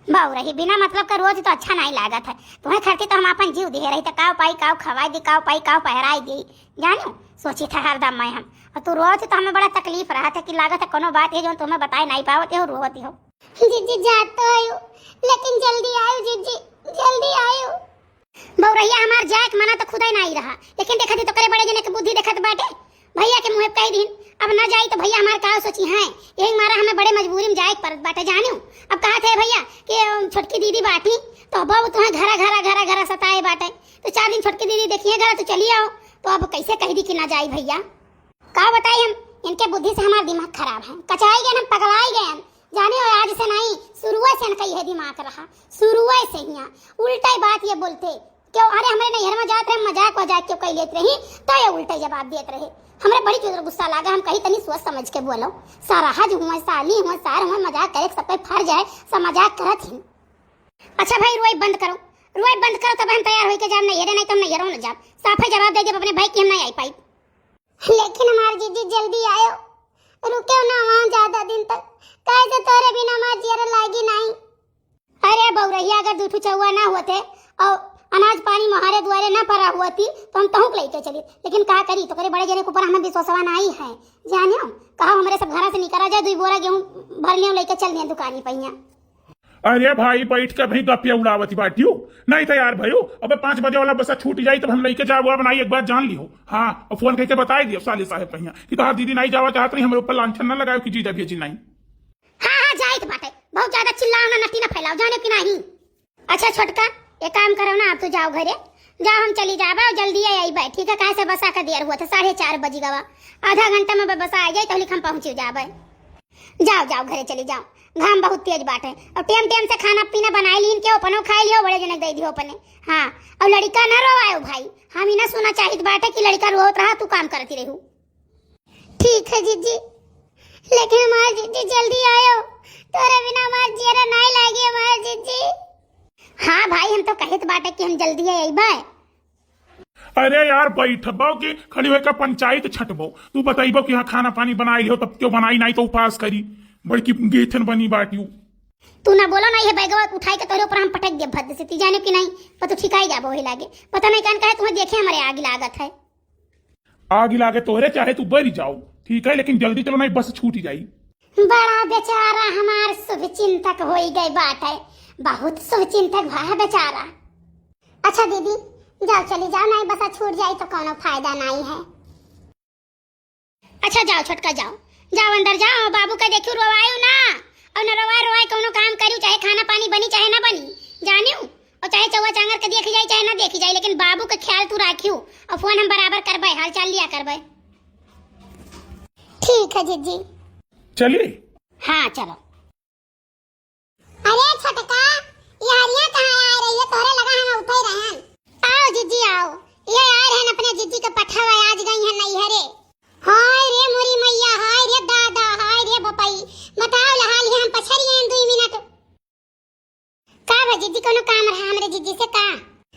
बाऊ रही बिना मतलब का रोज तो अच्छा नहीं लागत है तुम्हें खर्ची तो हम अपन जीव दिए रही तो काव पाई काव खवाई दी काव पाई काव पहराई दी जानो सोची था हरदम मैं हम और तू रोज तो हमें बड़ा तकलीफ रहा था कि लागत है कोनो बात है जो तुम्हें बताए नहीं पावत हो रोती हो जीजी जात तो आयो लेकिन जल्दी आयो जीजी जल्दी आयो बहु रहिया हमार जाए के मना तो खुदा ही नहीं रहा लेकिन देखती तो करे बड़े जने की बुद्धि देखत बाटे भैया के मुंह कई दिन अब ना जाई तो भैया हमार का सोची है यही मारा हमें बड़े मजबूरी में जाए पर बाटे जानियो अब कहा थे भैया कि छोटकी दीदी बाटी तो अब तुम्हें घरा सताए बाटे तो 4 दिन छोटकी दीदी देखिए घर तो चली आओ तो अब कैसे कह दी कि ना जाई भैया का बताई हम इनके बुद्धि से हमारा दिमाग खराब है कचाई गए हम पगलाई गए हम जाने और आज से नहीं शुरुआत से इनका यह दिमाग रहा शुरुआत से ही उल्टा ही बात ये बोलते क्यों अरे हमारे नैहर में जाते रहे मजाक वजाक क्यों कह लेते रही तो ये उल्टा जवाब देते रहे हमारे बड़ी जोर गुस्सा लगा हम कहीं तनी सोच समझ के बोलो सारा हज हुआ साली हुआ सार हुआ मजाक करे सब पे फर जाए सब मजाक करत ही अच्छा भाई रोई बंद करो तब हम तैयार होके जाब नहीं तो हम नैहरों न जाब साफ जवाब दे दे अपने भाई की हम नहीं आई पाई लेकिन हमार जीजी जल्दी आयो रुके ना वहाँ ज्यादा दिन तक कैसे तोरे बिना हमार जियर लागी नहीं अरे बउरहिया अगर दूठू चौवा ना होते और अनाज पानी महारे द्वारे ना पड़ा हुआ थी तो हम तहूक लेके चली लेकिन कहा करी तो करे बड़े जने के ऊपर हमें विश्वासवा नहीं है जानियो कहा हमारे सब घरा से निकला जाए 2 बोरा गेहूं भर लियो लेके चल दिए दुकानी पहिया अरे भाई बैठ के भाई गपिया उड़ावती बाटियो नहीं तैयार भयो अब 5 बजे वाला बस छूट जाई तब हम लेके जाओ बनाई एक बार जान लियो हाँ और फोन करके बताई दियो साले साहब कहिया कि तो दीदी नहीं जावा चाहत रही हमारे ऊपर लांछन न लगाओ कि जीजा भेजी नहीं हाँ जाए तो बाटे बहुत ज्यादा चिल्लाओ ना नटी ना फैलाओ जाने की नहीं अच्छा छोटका एक काम करो ना आप तो जाओ घरे जाओ हम चली जाबा और जल्दी आई बैठ ठीक है कैसे बसा का देर हुआ था 4:30 बजे गवा आधा घंटा में बसा आ जाए तो हम पहुंचे जाबे जाओ घरे चली जाओ घाम बहुत तेज बाटे और टेम से खाना पीना बनाई लीन के अपनो खाई लियो बड़े जनक दे दियो अपने हाँ और लड़का ना रोवायो भाई हम ही ना सुना चाहिए बाटे कि लड़का रोत रहा तू काम करती रहू ठीक है जीजी लेकिन हमार जीजी जल्दी आयो तोरे बिना हमार जियरा नहीं लागी हमार जीजी हाँ भाई हम तो कहत बाटे कि हम जल्दी आई भाई अरे यार बैठबो कि खड़ी होकर पंचायत छटबो तू बताइबो कि हाँ खाना पानी बनाई लियो तब क्यों बनाई नहीं तो उपास करी बड़की गेथन बनी बाटियो तू ना बोलो ना ये बैगवा उठाई के तोरे ऊपर हम पटक दे भद से जाने कि नहीं पता ठिकाई जाबो ही लागे पता नहीं कौन कहे तुम्हें देखे हमारे आग लागत है आग लागे तोरे चाहे तू बरी जाओ ठीक है लेकिन जल्दी चलो नहीं बस छूट जाई बड़ा बेचारा हमार शुभ चिंतक हो गई बात है बहुत शुभ चिंतक भा बेचारा अच्छा दीदी जाओ चली जाओ नहीं बसा छूट जाए तो कोनो फायदा नहीं है अच्छा जाओ छोटका जाओ अंदर जाओ बाबू का देखियो रोवायो ना और न रोवाए कोनो काम करियो चाहे खाना पानी बनी चाहे ना बनी जानियो और चाहे चौवा चांगर के देखी जाए चाहे ना देखी जाए लेकिन बाबू का ख्याल तू राखियो और फोन हम बराबर करबे हाल चाल लिया करबे ठीक है जीजी चलिए हाँ चलो अरे छोटका यारियां कहाँ आ रही है तोरे लगा हम उठे रहन आओ जीजी आओ ये आ रहे हैं अपने जीजी का पठावा आज गई है नैहरे हाय रे मोरी मैया हाय रे दादा हाय रे बपई बताओ लहाल है हम पछरिए 2 मिनट का भा जीजी कोनो काम रहा हमरे जीजी से का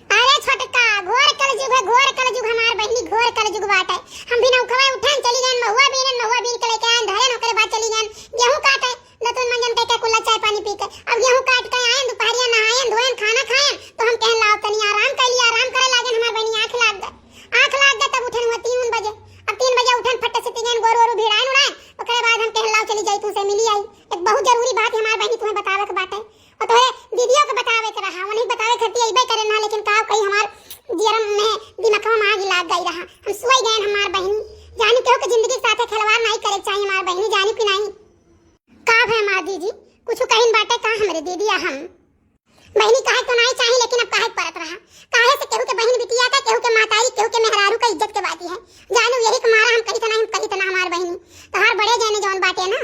अरे छोटका घोर कलजुग हमार बहनी घोर कलजुग बात है हम बिना उठवाए उठान चली गए महुआ बीन के लेके आए धरे नौकरे बाद चली गए गेहूं काटे लतुन मंजन के कुल्ला चाय पानी पी के अब गेहूं काट के आए दोपहरिया नहाए धोएन खाना खाए तो हम कहन लाओ तनी आराम कर लिया आराम करे लागे हमार बहनी आंख लाग गए तब उठन हुआ 3 बजे अब 3 बजे उठन फट से तीन गोरू भिड़ाए उड़ाए ओकरे बाद हम कहन लाओ चली जाई तू से मिली आई एक बहुत जरूरी बात हमार बहनी तुम्हें बतावे के बात है और तोहे दीदियों के बतावे के रहा वो नहीं बतावे खती अइबे करे ना लेकिन का कहीं हमार जियरम में दिमाग में आग लाग गई रहा हम सोई गए हमार बहनी जानी क्यों कि जिंदगी के साथ खिलवाड़ नहीं करे चाहिए हमार बहनी जानी कि नहीं का है माँ दीदी कुछ कहीं बाटे का हमरे दीदी हम बहनी काहे तो नहीं चाहिए लेकिन अब काहे परत रहा काहे से केहू के बहन बिटिया का केहू के माताई केहू के मेहरारू का इज्जत के बाती है जानू यही के मारा हम कही तो हमार बहनी तहार बड़े जाने जौन बाटे ना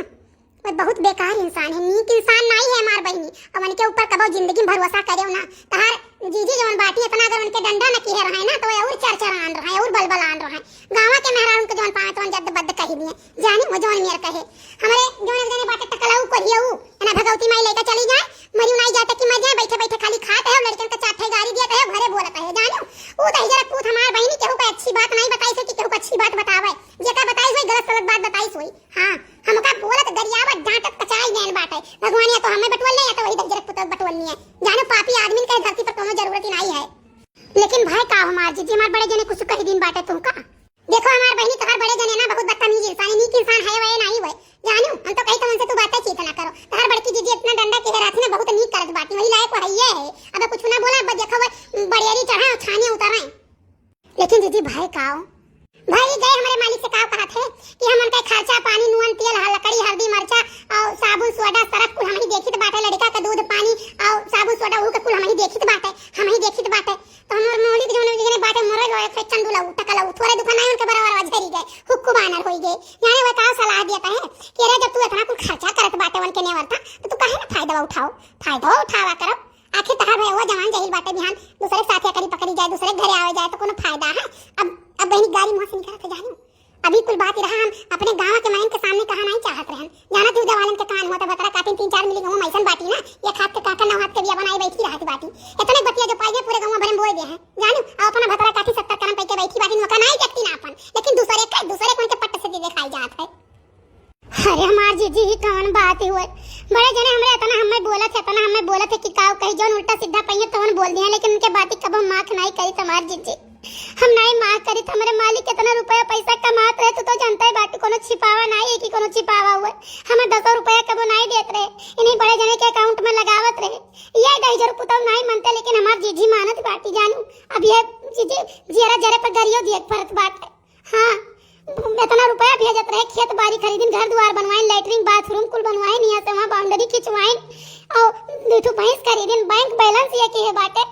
वो बहुत बेकार इंसान है नीक इंसान नहीं है हमार बहनी अब उनके ऊपर कबो जिंदगी भरोसा करे ना तहार जीजी जौन बाटी इतना अगर उनके डंडा न किए रहा है ना तो और चर्चा आन रहा है और बलबल आन रहा है गांव के मेहरारू के जौन पाए तो जद बद कही दिए जानी वो जौन मेर कहे हमारे जौन जने बाटे टकलाऊ करियो ना भगवती माई लेके चली जाए मरियो नहीं जाता कि मर जाए बैठे बैठे खाली खाते हो लड़कन का चाटे गाड़ी दिया भगवान या तो हमें बटवल ले या तो वही दज्जर पुत्र बटवलनी है। जानो पापी आदमी के धरती पर कोनो जरूरत ही नहीं है। लेकिन भाई का हमार जीजी हमार बड़े जने कुछ कही दिन बाटे तुमका। देखो हमार बहनी तोहार बड़े जने ना बहुत बदतमीज इंसान नीक इंसान है वे नहीं हुए। जानू हम तो कही तो उनसे तू बातें चीत ना करो। तोहार बड़की जीजी इतना डंडा के रात ना बहुत नीक करत बाटी वही लायक है ये है। अब कुछ ना बोला बस देखो बड़ेरी चढ़ा छानिया उतारे। लेकिन जीजी भाई काओ भाई गए हमारे मालिक से कहा थे कि हम उनका खर्चा पानी नून तेल लकड़ी हल्दी मरचा और साबुन सोडा सरफ कुल हम ही देखित बाटे। लड़का का दूध पानी और साबुन सोडा उ के कुल हम ही देखित बाटे। तो हमर मौलिक जने बाटे मरे गए थे चंदुला टकला थोड़े दुकान उनके बराबर अजहरी गए हुक्कू बानर होई गए। यानी वो का सलाह देता है कि अरे जब तू इतना कुल खर्चा करत बाटे वन के नेवर था तो तू काहे ना फायदा उठावा करो। आखिर तहार भाई वो जवान जहिल बाटे बिहान दूसरे साथे करी पकड़ी जाए दूसरे घरे आवे जाए तो कोनो फायदा है। अब बहनी गाड़ी मुंह से निकाल के जानो अभी कुल बात रहा हम अपने गांव के माइन के सामने कहा नहीं चाहत रहन। जाना तू दवालन के कान हुआ तो बतरा काटिन 3-4 मिली गांव मैसन बाटी ना ये खात के काका नौ हाथ के बिया बनाई बैठी रहत बाटी। इतने बतिया जो पाइए पूरे गांव भरन बोल दे है। जानू अपना भतरा काटी 70 करम पैके बैठी बाटी मका नहीं देखती ना अपन लेकिन दूसरे कोन के पट्ट से दिखाई जात है। अरे हमार जीजी ही कौन बात हुए बड़े जने हमरे इतना हमें बोलत है कि काव कही जोन उल्टा सीधा पहिए तवन बोल दिया लेकिन उनके बात कब हम माख नहीं करी तमार जीजी हम नहीं माफ करी। हमारे मालिक कितना रुपया पैसा कमात रहे तो जानता है बात कोनो छिपावा नहीं है कि कोनो छिपावा हुआ। हमें 10 रुपया कबो नहीं देत रहे इन्हीं बड़े जने के अकाउंट में लगावत रहे। ये दही पुतौ नहीं मानते लेकिन हमार जीजी मानत बाटी। जानू अब ये जीजी जरा जरा पर गरियो दिए फरत बात है। हां इतना रुपया भेजत रहे खेत बाड़ी खरीदिन घर द्वार बनवाइन लैट्रिन बाथरूम कुल बनवाइन यहाँ से वहाँ बाउंड्री खिंचवाइन और 2 भैंस खरीदिन बैंक बैलेंस ये के है बाटे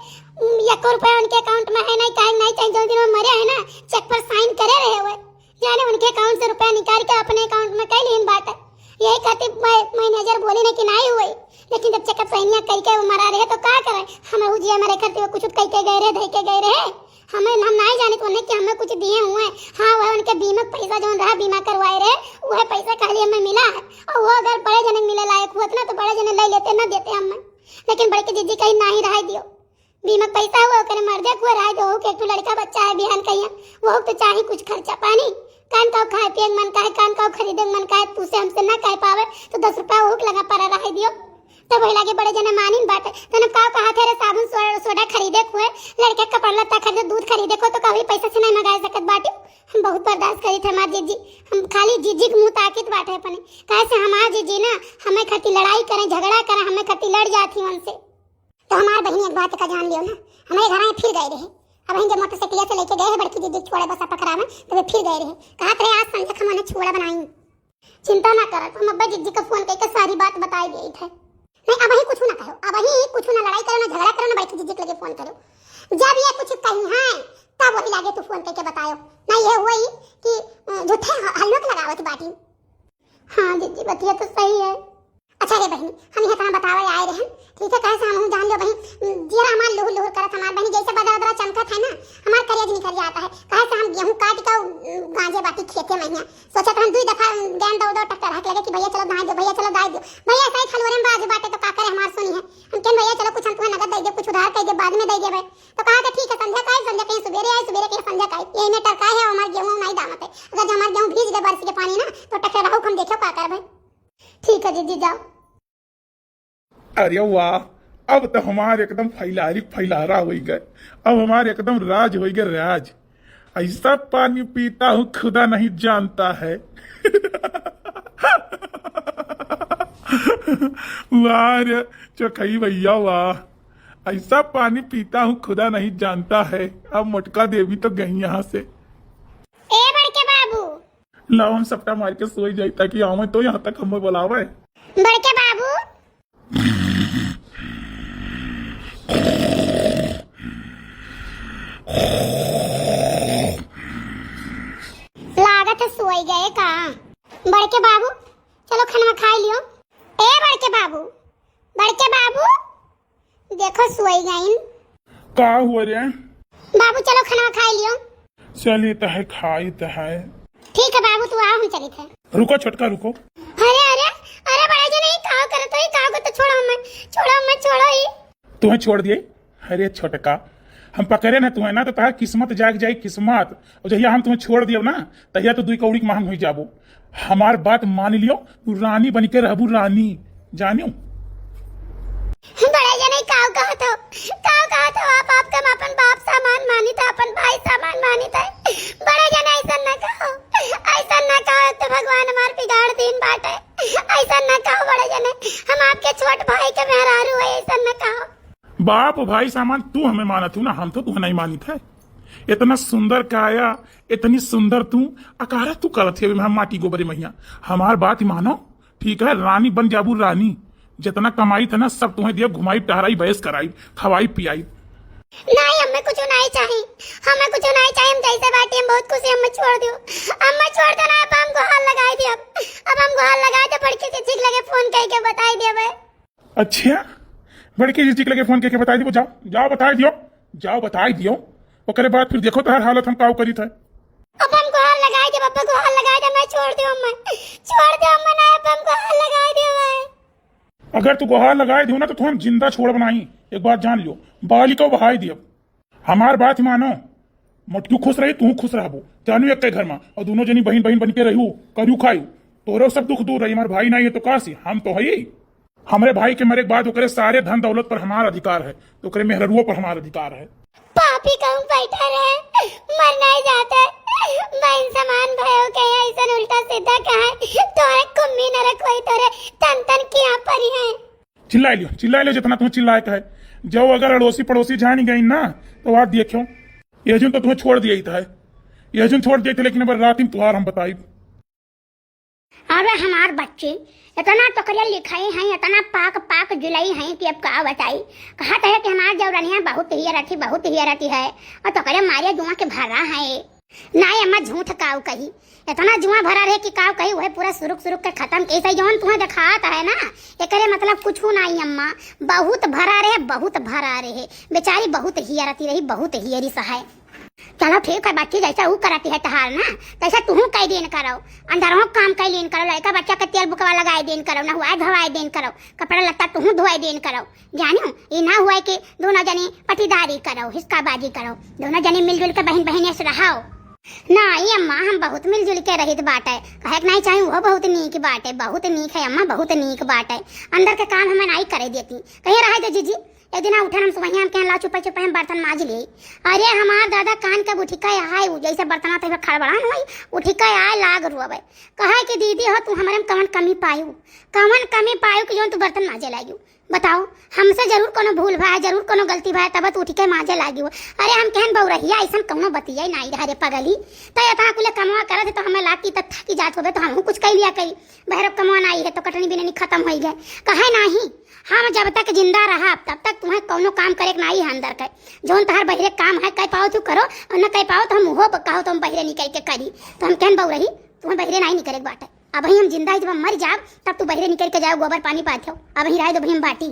1 रुपया उनके अकाउंट में है नहीं चाहिए जो दिन में मरे है ना चेक पर साइन करे रहे हुए। जाने उनके अकाउंट से रुपया निकाल के अपने अकाउंट में कई लेन बात है। यही कहती मैनेजर बोली नहीं कि नहीं हुई लेकिन जब चेकअप सही कई के मरा रहे तो क्या करे हमें उजिया हमारे करते कुछ कई के गए रहे धई के गए रहे हमें हम नहीं जाने तो नहीं कि हमें कुछ दिए हुए। हाँ वह उनके बीमा पैसा जो रहा बीमा करवाए रहे वह पैसा खाली हमें मिला है और वो अगर बड़े जने मिले लायक हुआ ना तो बड़े जने ले लेते ना देते हमें। लेकिन बड़े के जीजी कहीं नहीं रहा दियो बीमा पैसा हुआ करे मर जा हुआ रहा दो के लड़का बच्चा है बिहान कहिया वो तो चाहे कुछ खर्चा पानी कान का खाए पिए मन का है कान का खरीदे मन का है तू से हमसे ना कह पावे तो 10 रुपया वो लगा पड़ा रहा दियो तब वही लागे बड़े जने मानिन बात तने का कहा थे रे साबुन सोडा खरीदे हुए लड़के कपड़ा लत्ता खरीदे दूध खरीदे को तो कभी पैसा से नहीं मंगा सकत बाटे। हम बहुत बर्दाश्त करी थे हमार जीजी हम खाली जीजी के मुंह ताकित बाटे अपने कैसे हमार जीजी ना हमें खती लड़ाई करें झगड़ा करें हमें खती लड़ जाती उनसे। तो हमार बहनी एक बात का जान लियो ना हमारे घर में फिर गए रहे अब हम जब मोटरसाइकिल से लेके गए बड़की दीदी छोड़े बस पकड़ा में तो वे फिर गए रहे कहा थे आज संजय हम उन्हें छोड़ा बनाई चिंता ना कर हम अब्बा जीजी को फोन करके सारी बात बताई गई थे। नहीं अब ही कुछ ना कहो अब ही कुछ ना लड़ाई करो ना झगड़ा करो ना बड़की जीजी के लगे फोन करो जब ये कुछ कही है तब वही लागे तू फोन करके बताओ ना ये हुई कि झूठे हल्लोक लगावत बाटी। हाँ जीजी बतिया तो सही है। अच्छा रे बहनी हम यहाँ कहाँ बतावे आए रहे ठीक है कैसे हम जान लो बहनी जीरा हमार लुह लुह करत हमार बहनी जैसे बदरा चमकत है ना हमार करियज निकल जाता है कैसे हम गेहूं काट के गांजे बाटी खेते में सोचा हम 2 दफा गैन दौड़ टक्कर हाथ लगे कि भैया चलो दाई दो भैया चलो दाई दो भैया सही खलवरे में बाजू बाटे तो का करे हमार सुनी है हम कहन भैया चलो कुछ हम तुम्हें नगद दे दे कुछ उधार कर दे बाद में दे देबे तो कहा ठीक है संध्या कहीं सवेरे कहीं संध्या कहीं यही में टरका है हमार गेहूं नहीं दामत है अगर हमार गेहूं भीज गए बारिश के पानी ना तो टक्कर रहो हम देखो का करबे। ठीक है जीजी जाओ। अरे वाह अब तो हमारे एकदम फैलारा हो गए अब हमारे एकदम राज हो गए राज ऐसा पानी पीता हूँ खुदा नहीं जानता है। वाह रे चौखई भैया वाह ऐसा पानी पीता हूँ खुदा नहीं जानता है। अब मोटका देवी तो गई यहाँ से। ए बड़के बाबू लाओ हम सपटा मार के सोई जाए ताकि आवे तो यहाँ तक हमें बुलावे। बड़के बाबू लागत सोई गए का बड़के बाबू चलो खाना खा लियो। ए बड़के बाबू देखो सोई गई का हुआ रे बाबू चलो खाना खा लियो। चलिए तो है खाई तो है। ठीक है बाबू तू आ हम चली थे। रुको छोटका रुको। अरे अरे अरे बड़े जी नहीं कहा करे तो ही कहा तो छोड़ो ही तुम्हें छोड़ दिए। अरे छोटका हम पकड़े ना तुम्हें ना तो तार किस्मत जाग जाए किस्मत और जहिया हम तुम्हें छोड़ दियो ना तहिया तो 2 कौड़ी के महंग हो जाबो। हमार बात मान लियो तू रानी बन के रहबू रानी जानियो बड़े जने काव कहा तो आप आपका अपन बाप सामान मानी था, अपन भाई सामान मानी था। बड़े जने ऐसा न कहो तो भगवान हमार बिगाड़ दिन बाटे। ऐसा न कहो बड़े जने, हम आपके छोट भाई के मेहरारू है, ऐसा न कहो। बाप भाई सामान तू हमें माना तू ना, हम तो तुम्हें नहीं मानी थे। इतना सुंदर काया, इतनी सुंदर तू अकारा तू करत है हम माटी गोबरी मैया। हमार बात मानो, ठीक है, रानी बन जाबू रानी। जितना कमाई था ना सब तुम्हें दिया, घुमाई टहराई बहस कराई, खवाई पियाई। नहीं हमें कुछ नहीं चाहिए, हम जैसे बाटी हम बहुत खुशी। हमें छोड़ दो ना, अब हम गुहार लगाए दिए। अब हम गुहार लगाए तो बड़की से ठीक लगे फोन करके बताई दिए भाई। अच्छा, बड़की से ठीक लगे फोन करके बताई दियो। जाओ बताई दियो। ओकरे बाद फिर देखो तार हालत हम काऊ करी था। अब हम गुहार लगाए दे बाबा, गुहार लगाए दे। मैं छोड़ दो अम्मा ना, अब हम गुहार लगाए दे भाई। अगर तू गुहार लगाए दियो ना तो तुम जिंदा छोड़ बनाई। एक बात जान लियो, बाली को बहाई दियो। हमार बात मानो, मोटकू खुश रही तू खुश रहबो, जानू एक घर में, और दोनों जनी बहन बन के रहू करू खायू, तोरो सब दुख दूर रही। हमारे भाई नहीं है तो कासी, हम तो है। हमारे भाई के मरे के बाद ओकरे सारे धन दौलत पर हमारा अधिकार है, तो ओकरे मेहरुओं पर हमारा अधिकार है। पापी कहूँ बैठा रहे, मर नहीं जाता। बहन समान भयो के ऐसा उल्टा सीधा कहा तोरे कुम्मी न रखोई, तोरे तन किया परी है। चिल्ला लियो जितना तुम्हें चिल्लाए का है। जो अगर अड़ोसी पड़ोसी जानी गई ना तो आप देखो, यजुन तो तुम्हें छोड़ दिया ही था, यजुन छोड़ दिए थे, लेकिन अब रात में तुहार हम बताई। अरे हमार बच्चे इतना टकरिया लिखाई हैं, इतना पाक जुलाई हैं कि अब कहा बताई। कहा है कि हमार जौरनिया बहुत ही रहती है, और टकरिया मारिया जुआ के भरा है। नहीं अम्मा झूठ काव कही, इतना जुआ भरा रहे कि काव कही वह पूरा सुरुक के खत्म कैसे जौन तुम्हें दिखाता है ना, एकरे मतलब कुछ नहीं अम्मा। बहुत भरा रहे बेचारी, बहुत ही रहती रही, बहुत ही सहाय। चलो ठीक है बच्ची, जैसा वो कराती है तहार ना, तैसा तुम कह देन करो। अंदरों काम कह लेन करो, लड़का बच्चा का तेल बुकवा लगाए देन करो, ना हुआ धोवाए देन करो, कपड़ा लत्ता तुम धोए देन करो। जानो ये ना हुआ कि दोनों जने पटीदारी करो, हिस्काबाजी करो, दोनों जने मिलजुल के बहन से रहो। नहीं अम्मा हम बहुत मिलजुल के रहित बाटे, कहे नहीं चाहे वो बहुत नीक बाटे, बहुत नीक है अम्मा, बहुत नीक बाटे। अंदर के काम हमें नहीं करे देती, कहीं रहे दे जीजी। एक दिन उठे हम सुबह हम कहला चुपे हम बर्तन माज लिए। अरे हमार दादा कान का उठिका आए, जैसे बर्तन तो खड़बड़ा हुई उठिका आए लाग रुआवे। कहे कि दीदी हो तू हमारे में कमन कमी पायू कि जो तू बर्तन माजे लागी। बताओ हमसे जरूर कोनो भूल भाई, जरूर कोनो गलती भाई, तब तू उठिके माजे लागी हो। अरे हम कहन बहु रहिया ऐसा कौनो बतिया नहीं रहा रे पगली। तो इतना कुल कमवा करे तो हमें लाती तक थकी जात हो, तो हम कुछ कह लिया कही बहरब कमवा नहीं है तो कटनी बिननी खत्म हो गए। कहे नहीं हम जब तक जिंदा रहा तब तक तुम्हें कोनो काम करे नहीं है अंदर के, जो तहार बहरे काम है कह पाओ तू करो, और न कह पाओ तो हम वो कहो तो हम बहरे निकल के करी। तो हम कहन बहु रही तुम्हें बहरे नहीं निकले बाटे। अब ही हम जिंदा है, जब हम मर जाओ तब तू बहरे निकल के जाओ, गोबर पानी पाते हो। अब ही रहे तो हम बाटी।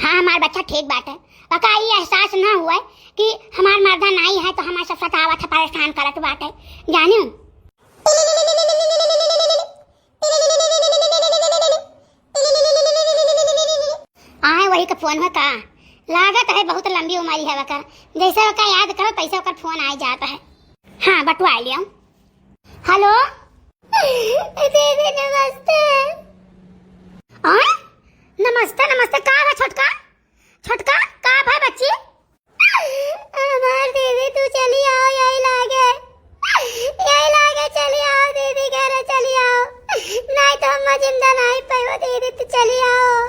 हाँ हमारा बच्चा ठीक बात है, पका ये एहसास ना हुआ है कि हमार मर्दा नहीं है तो हमारे सब सतावा था परेशान करत बात है। जाने आए वही का फोन है का लागत है, बहुत लंबी उम्र है वका, जैसे वका याद करो तैसे वका फोन आ जाता है। हाँ बटुआ लिया। हेलो दीदी नमस्ते। नमस्ते का है छोटका का है बच्ची? हमार दीदी तू चली आओ, यही लागे चली आओ दीदी, घर चली आओ, नहीं तो हम जिंदा नहीं पाएबो दीदी, तू चली आओ।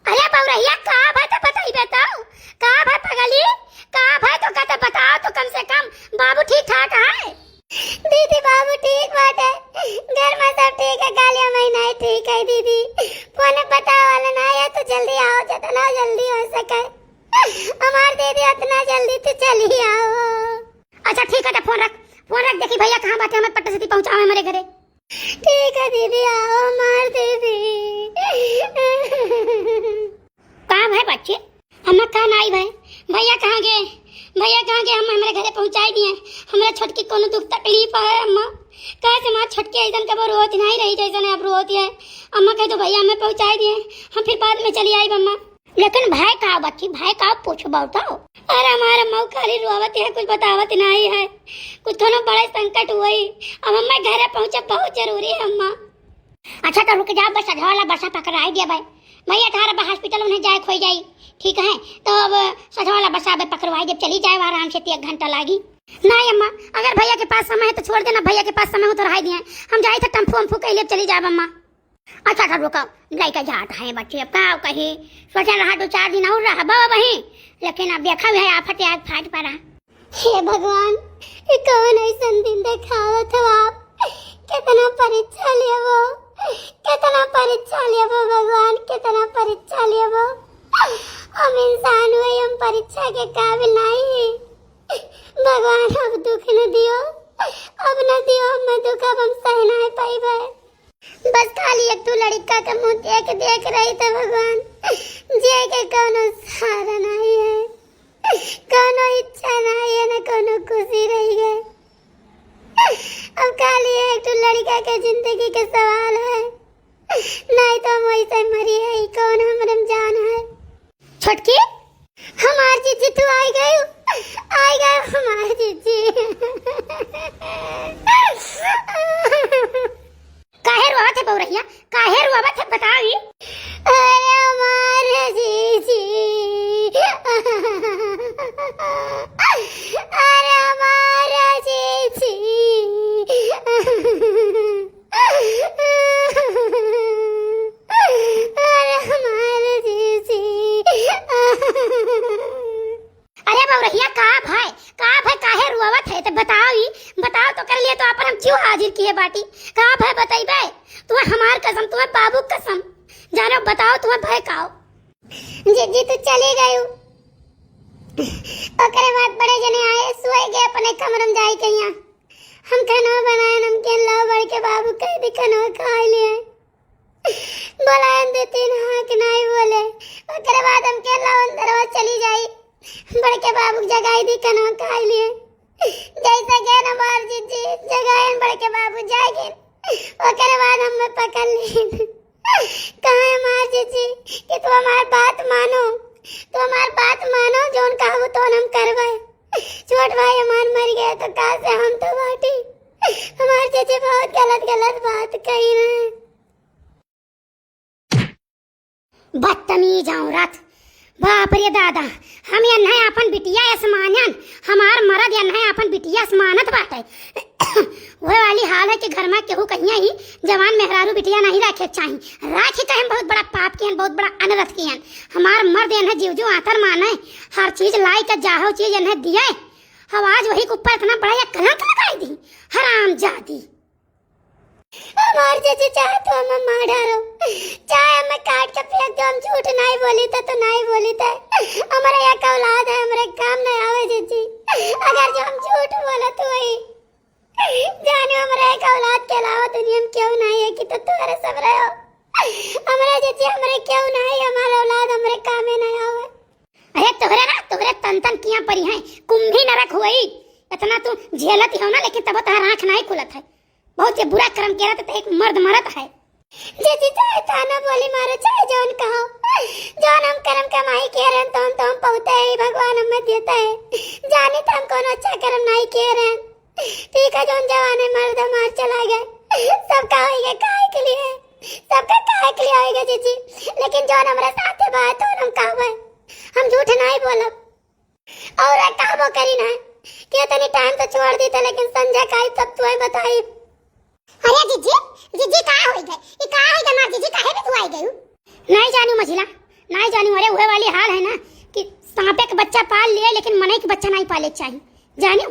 अरे बौरैया का भाई तो बताओ का भाई पगली का भाई तो कहते बताओ तो कम से कम बाबू ठीक ठाक है? दीदी बाबू ठीक बात है, घर में सब ठीक है, गालियां मैं नहीं ठीक है दीदी, फोन बताओ वाला नहीं है तो जल्दी आओ, जितना जल्दी हो सके हमार दीदी उतना जल्दी तो चली आओ। अच्छा ठीक है तो फोन रख देखी भैया कहाँ बात है, हमें पट्टा से पहुंचाओ हमारे घरे। ठीक है दीदी आओ हमार दीदी। कहाँ है बच्चे? हम कहाँ नहीं भाई, भैया कहाँ गए हम हमारे घरे पहुंचाई दिए। हमारे छोटकी कोनो दुख तकलीफ है अम्मा, कैसे हमारे छोटकी ऐसा कब रोत नहीं रही जैसे अब रोती है। अम्मा कहे तो भैया हमें पहुंचाई दिए, हम फिर बाद में चली आई अम्मा। लेकिन भाई का बच्ची भाई का पूछो बताओ। अरे हमारा मऊ खाली रोवत है, कुछ बतावत नहीं है, कुछ थोड़ा बड़ा संकट हुई, अब हमें घरे पहुंचे बहुत जरूरी है अम्मा। अच्छा तो रुक जा, बस आधा वाला बसा पकड़ाई दिया भाई। मैं 18 हॉस्पिटल उन्हें जाए खोई जाई, ठीक है? तो अब सधा वाला बसा अब पकड़वाई जब चली जाए आराम से 1 घंटा लागी। नहीं अम्मा, अगर भैया के पास समय है तो छोड़ देना, भैया के पास समय हो तो रहा दिए, हम जाए थे टम्फू वम्फू के लिए चली जाए अम्मा। अच्छा था रुका, लड़का जाता है बच्चे, अब का कहीं सोचा रहा 2-4 दिन और रहा बाबा वहीं, लेकिन अब देखा भी है आफत आज फाट पड़ा। हे भगवान, ये कौन ऐसा दिन दिखाओ तो आप, कितना परीक्षा लिया वो, कितना परीक्षा लिया वो भगवान, कितना परीक्षा लिया वो। हम इंसान हुए, हम परीक्षा के काबिल नहीं। भगवान अब दुख न दियो, अब न दियो हमें दुख, अब हम सह नहीं पाई भाई। बस खाली एक तू लड़का का मुंह देख रही थी भगवान, जे के कोनो सहारा नहीं है, कोनो इच्छा नहीं है, न कोनो खुशी रही गई। अब खाली एक तू लड़का के जिंदगी के सवाल है, नहीं तो हम वैसे मरी है, कौन हमरम जान है। छोटकी हमार जीजी तू आई गई हमार जीजी। काहे रोवत है बौरैया, काहे रोवत है बताई। अरे हमार जीजी, अरे हमार जीजी, अरे हमार जीजी। अरे बौरैया का भाई काहे रुआवत है तो बताओ तो कर लिए तो अपन हम क्यों हाजिर किए बाटी। का भाई बताइबे, तुम्हें हमार कसम, तुम्हें बाबू कसम, जानो बताओ तुम्हें भय काओ। जीजी तू चली गई, ओकरे बाद बड़े जने आए, सोए गए अपने कमरे में जाई के। यहाँ हम खाना बनाए, नमकीन लाओ बढ़ के बाबू कह दी खाना खा लिए, बोलाए 2-3 हाँ कि नहीं बोले। ओकरे बाद हम के लाओ अंदर चली जाई, बढ़ के बाबू जगाई दी खाना खा लिए। जैसे गए ना बाहर जीजी जगाए, बढ़ के बाबू जागे, ओकरे बाद हम पकड़ ली। कहाँ हमार जीजी कि तू हमार बात मानो, तो हमार बात मानो, जोन कहबो तो हम करवाए। छोट भाई हमार मर गया तो कहाँ से हम तो बाटी। हमार जीजी बहुत गलत बात कही है। बदतमीज औरत, बाप रे दादा, हम ये नहीं अपन बिटिया असमानन, हमार मरद ये नहीं अपन बिटिया असमानत बाटे। वो वाली हाल है कि घर में केहू कहिया ही जवान मेहरारू बिटिया नहीं रखे चाहिए, राखे कहें बहुत बड़ा पाप कियन, बहुत बड़ा अनरथ कियन। हमार मर्द इन्हें जीव आतर माने, हर चीज लाई का जाहो चीज इन्हें दिए, आवाज वही के ऊपर इतना बड़ा या कलंक लगाई दी, हराम जादी। हमार जीजी चाहे तो हमें मार डालो, चाहे हमें काट के फेंक दो, हम झूठ नहीं बोली तो नहीं बोली थे। हमारे एक औलाद है, हमारे काम नहीं आवे जीजी, अगर जो हम झूठ बोला तो वही जाने हमारे एक औलाद के अलावा दुनिया में क्यों नहीं है कि तो तुम्हारे सब रहे हो। हमारे जीजी हमारे क्यों नहीं, हमारे औलाद हमारे काम में नहीं आवे। अरे तोहरे तन किया परी है, कुंभी नरक हुई, इतना तू झेलती हो ना, लेकिन तब तुम्हारा आँख नहीं खुलत है। बहुत ये बुरा कर्म किया तो एक मर्द मरत है। जीजी चाहे ताना बोली मारो, चाहे जौन कहो, जौन हम कर्म कमाई किए रहे तो हम पहुँचते है, भगवान हमें देता है। जाने तो हम कौन अच्छा कर्म नहीं किए रहे, ठीक है जौन जवान मर्द मार चला गए, सबका होएगा काहे के लिए, सबका काहे के लिए होएगा जीजी, लेकिन जौन हमारे साथ बात हो हम कहबे, हम झूठ नहीं बोलब और कहबो करी ना कि तनी टाइम तो छोड़ दी था, लेकिन संजय काई तब तुम्हें बताई। अरे जीजी कहाँ हो गए, ये कहाँ है मार जीजी, काहे भी तू आई गई? नहीं जानी मझिला, नहीं जानी। अरे वह वाली हाल है ना कि सांपे का बच्चा पाल लिए, लेकिन मने का बच्चा नहीं पाले चाहिए, जानियो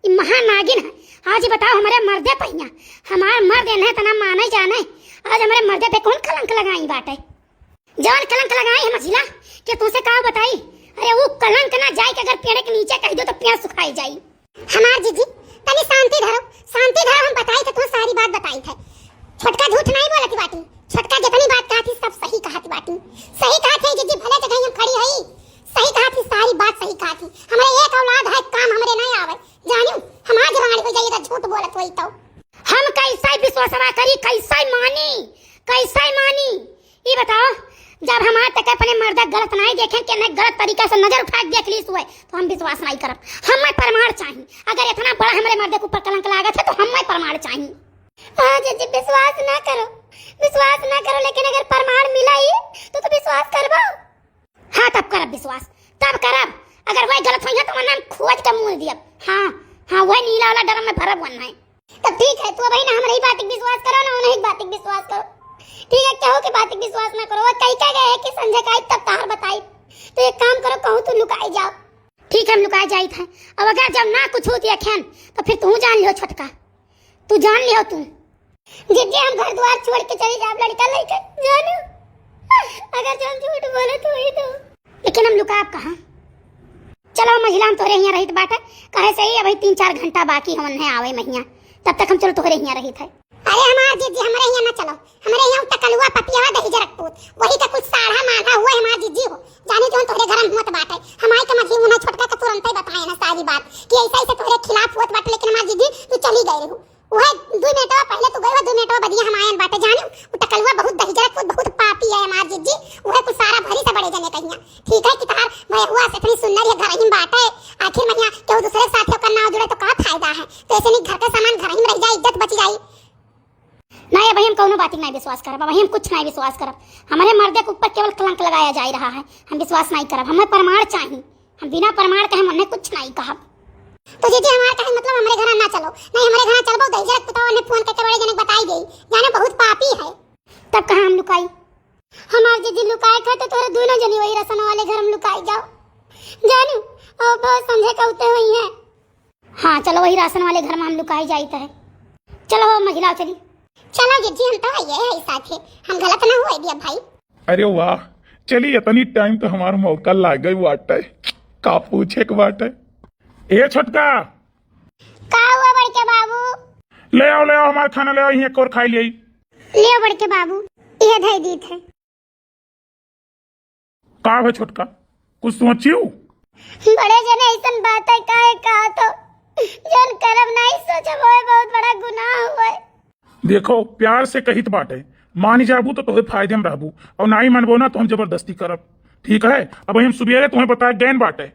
ये महानागिन है। आज ही बताओ हमारे मर्दे पहिया, हमार मर्द इन्हें तना माने जाने, आज हमारे मर्दे पे कौन कलंक लगाई बाटे, जौन कलंक लगाई है मझिला कि तुझसे कहा बताई। अरे वो कलंक ना जाए कि अगर पेड़ के नीचे कह दो तो पेड़ सुखाई जाई। हमार जीजी तनी शांति धरो, हम बताई थे, तुम्हें सारी बात बताई थे। छोटका झूठ नहीं बोलती बाटी, छोटका जितनी बात कहा थी सब सही कहा थी बाटी, सही कहा थे जीजी, भले जगह हम खड़ी हई, सही कहा थी, सारी बात सही कहा थी। हमारे एक औलाद है, काम हमारे नहीं आवे, जानियो हमार जवानी हो जाइए तो झूठ बोलत होई तो हम कैसा विश्वासवा करी, कैसा मानी। ये बताओ जब हमारे तक अपने मर्दा गलत नहीं देखें कि नहीं गलत तरीका से नजर उठा के देख ली हुए तो हम विश्वास नहीं करब, हमें प्रमाण चाहिए। अगर इतना बड़ा हमारे मर्दे के ऊपर कलंक लागत है तो हमें प्रमाण चाहिए। हाँ जीजी विश्वास ना करो, विश्वास ना करो, लेकिन अगर प्रमाण मिला ही तो विश्वास करबो। हाँ तब करब विश्वास, तब करब। अगर वही गलत होई है तो नाम खोज के मुंह दियब। हाँ हाँ वही नीला वाला ड्रम में भरब वरना है। तब ठीक है, तू भाई ना हमारी बात की विश्वास करो ना उन्हीं बात की विश्वास करो। ठीक है, कहो कि बात की विश्वास ना करो। और कहीं क्या गए है कि संजय का तब तार बताई। तो एक काम करो, कहूँ तू लुकाई जाओ। ठीक है हम लुकाए जाई थे। अब अगर जब ना कुछ होती है खेन तो फिर तू जान लियो छोटका, तू जान लियो तू। जिज्जी हम घर द्वार छोड़ के चली जाब लड़का लेके जानो। अगर जो हम झूठ बोले तो ही तो, लेकिन हम लुकाब कहाँ। चलो महिला हम तोरे यहाँ रहित बाटे, कहे सही अभी 3-4 घंटा बाकी हमन है आवे महिया, तब तक हम चलो तोरे यहाँ रहित है। अरे हमार जीजी हमारे यहाँ ना चलो, हमारे यहाँ टकलुआ पतियावा दही जरकपूत वही का कुछ साढ़ा मांगा हुआ है। हमार जीजी हो जाने जो तोरे घर में मत बाटे। हमारे का मधी उन्हें छोटका का तुरंत ही बताए ना सारी बात कि ऐसा ऐसा तोरे खिलाफ हुआ बाटे। लेकिन हमार जीजी तू चली गई रहू, वह 2 मिनटवा पहले तू गई 2 मिनटवा बदिया हम आयन बाटे। जानो वो टकलुआ बहुत दही जरकपूत बहुत पापी है हमार जीजी। वह कुछ सारा भरी से बड़े जने कहिया। ठीक है कि तार भय हुआ से इतनी सुंदर ये घर ही बाटे। आखिर महिया केहू दूसरे साथ करना जुड़े तो का फायदा है। तो ऐसे नहीं घर का सामान घर ही रह जाए, इज्जत बच जाए। नहीं अब हम कौनो बात नहीं विश्वास करब, अब हम कुछ नहीं विश्वास करब। हमारे मर्दे के ऊपर केवल कलंक लगाया जा रहा है, हम विश्वास नहीं करब। हमें प्रमाण चाहिए, हम बिना प्रमाण के हम उन्हें कुछ नहीं कहब। तो जीजी हमारा कहे मतलब हमारे घर ना चलो। नहीं हमारे घर चलबो दही जरक पुतवा ने फोन करके बड़े जने बताई गई जाने बहुत पापी है। तब कहां हम लुकाई। हमार जीजी लुकाए थे तो तोरे दोनों जनी वही रसन वाले घर हम लुकाई जाओ। जानू और बहुत समझे कहते हुई है। हां चलो वही राशन वाले घर में हम लुकाई जाइत है। चलो वो महिला चली। चलो जीजी हम तो ये है साथे, हम गलत ना हुए दिया भाई। अरे वाह, चलिए इतनी टाइम तो हमारा मौका लाग गई बाटे का पूछे के बाटे। ए छोटका का हुआ बड़के बाबू? ले आओ हमारा खाना ले आओ, यहीं एक और खाई ले। लियो बड़के बाबू, ये धई दी थे। का है छोटका कुछ सोचियो? बड़े जने ऐसन बात है काहे कहा तो जन करब नहीं सोचब होए बहुत बड़ा गुनाह हुए। देखो प्यार से कहित बाटे, मान जाबू तो तुम्हें फायदे में रहबू और ना ही मनबो ना तो हम जबरदस्ती करब। ठीक है, अब हम सुबेरे तुम्हें बताए गैन बाटे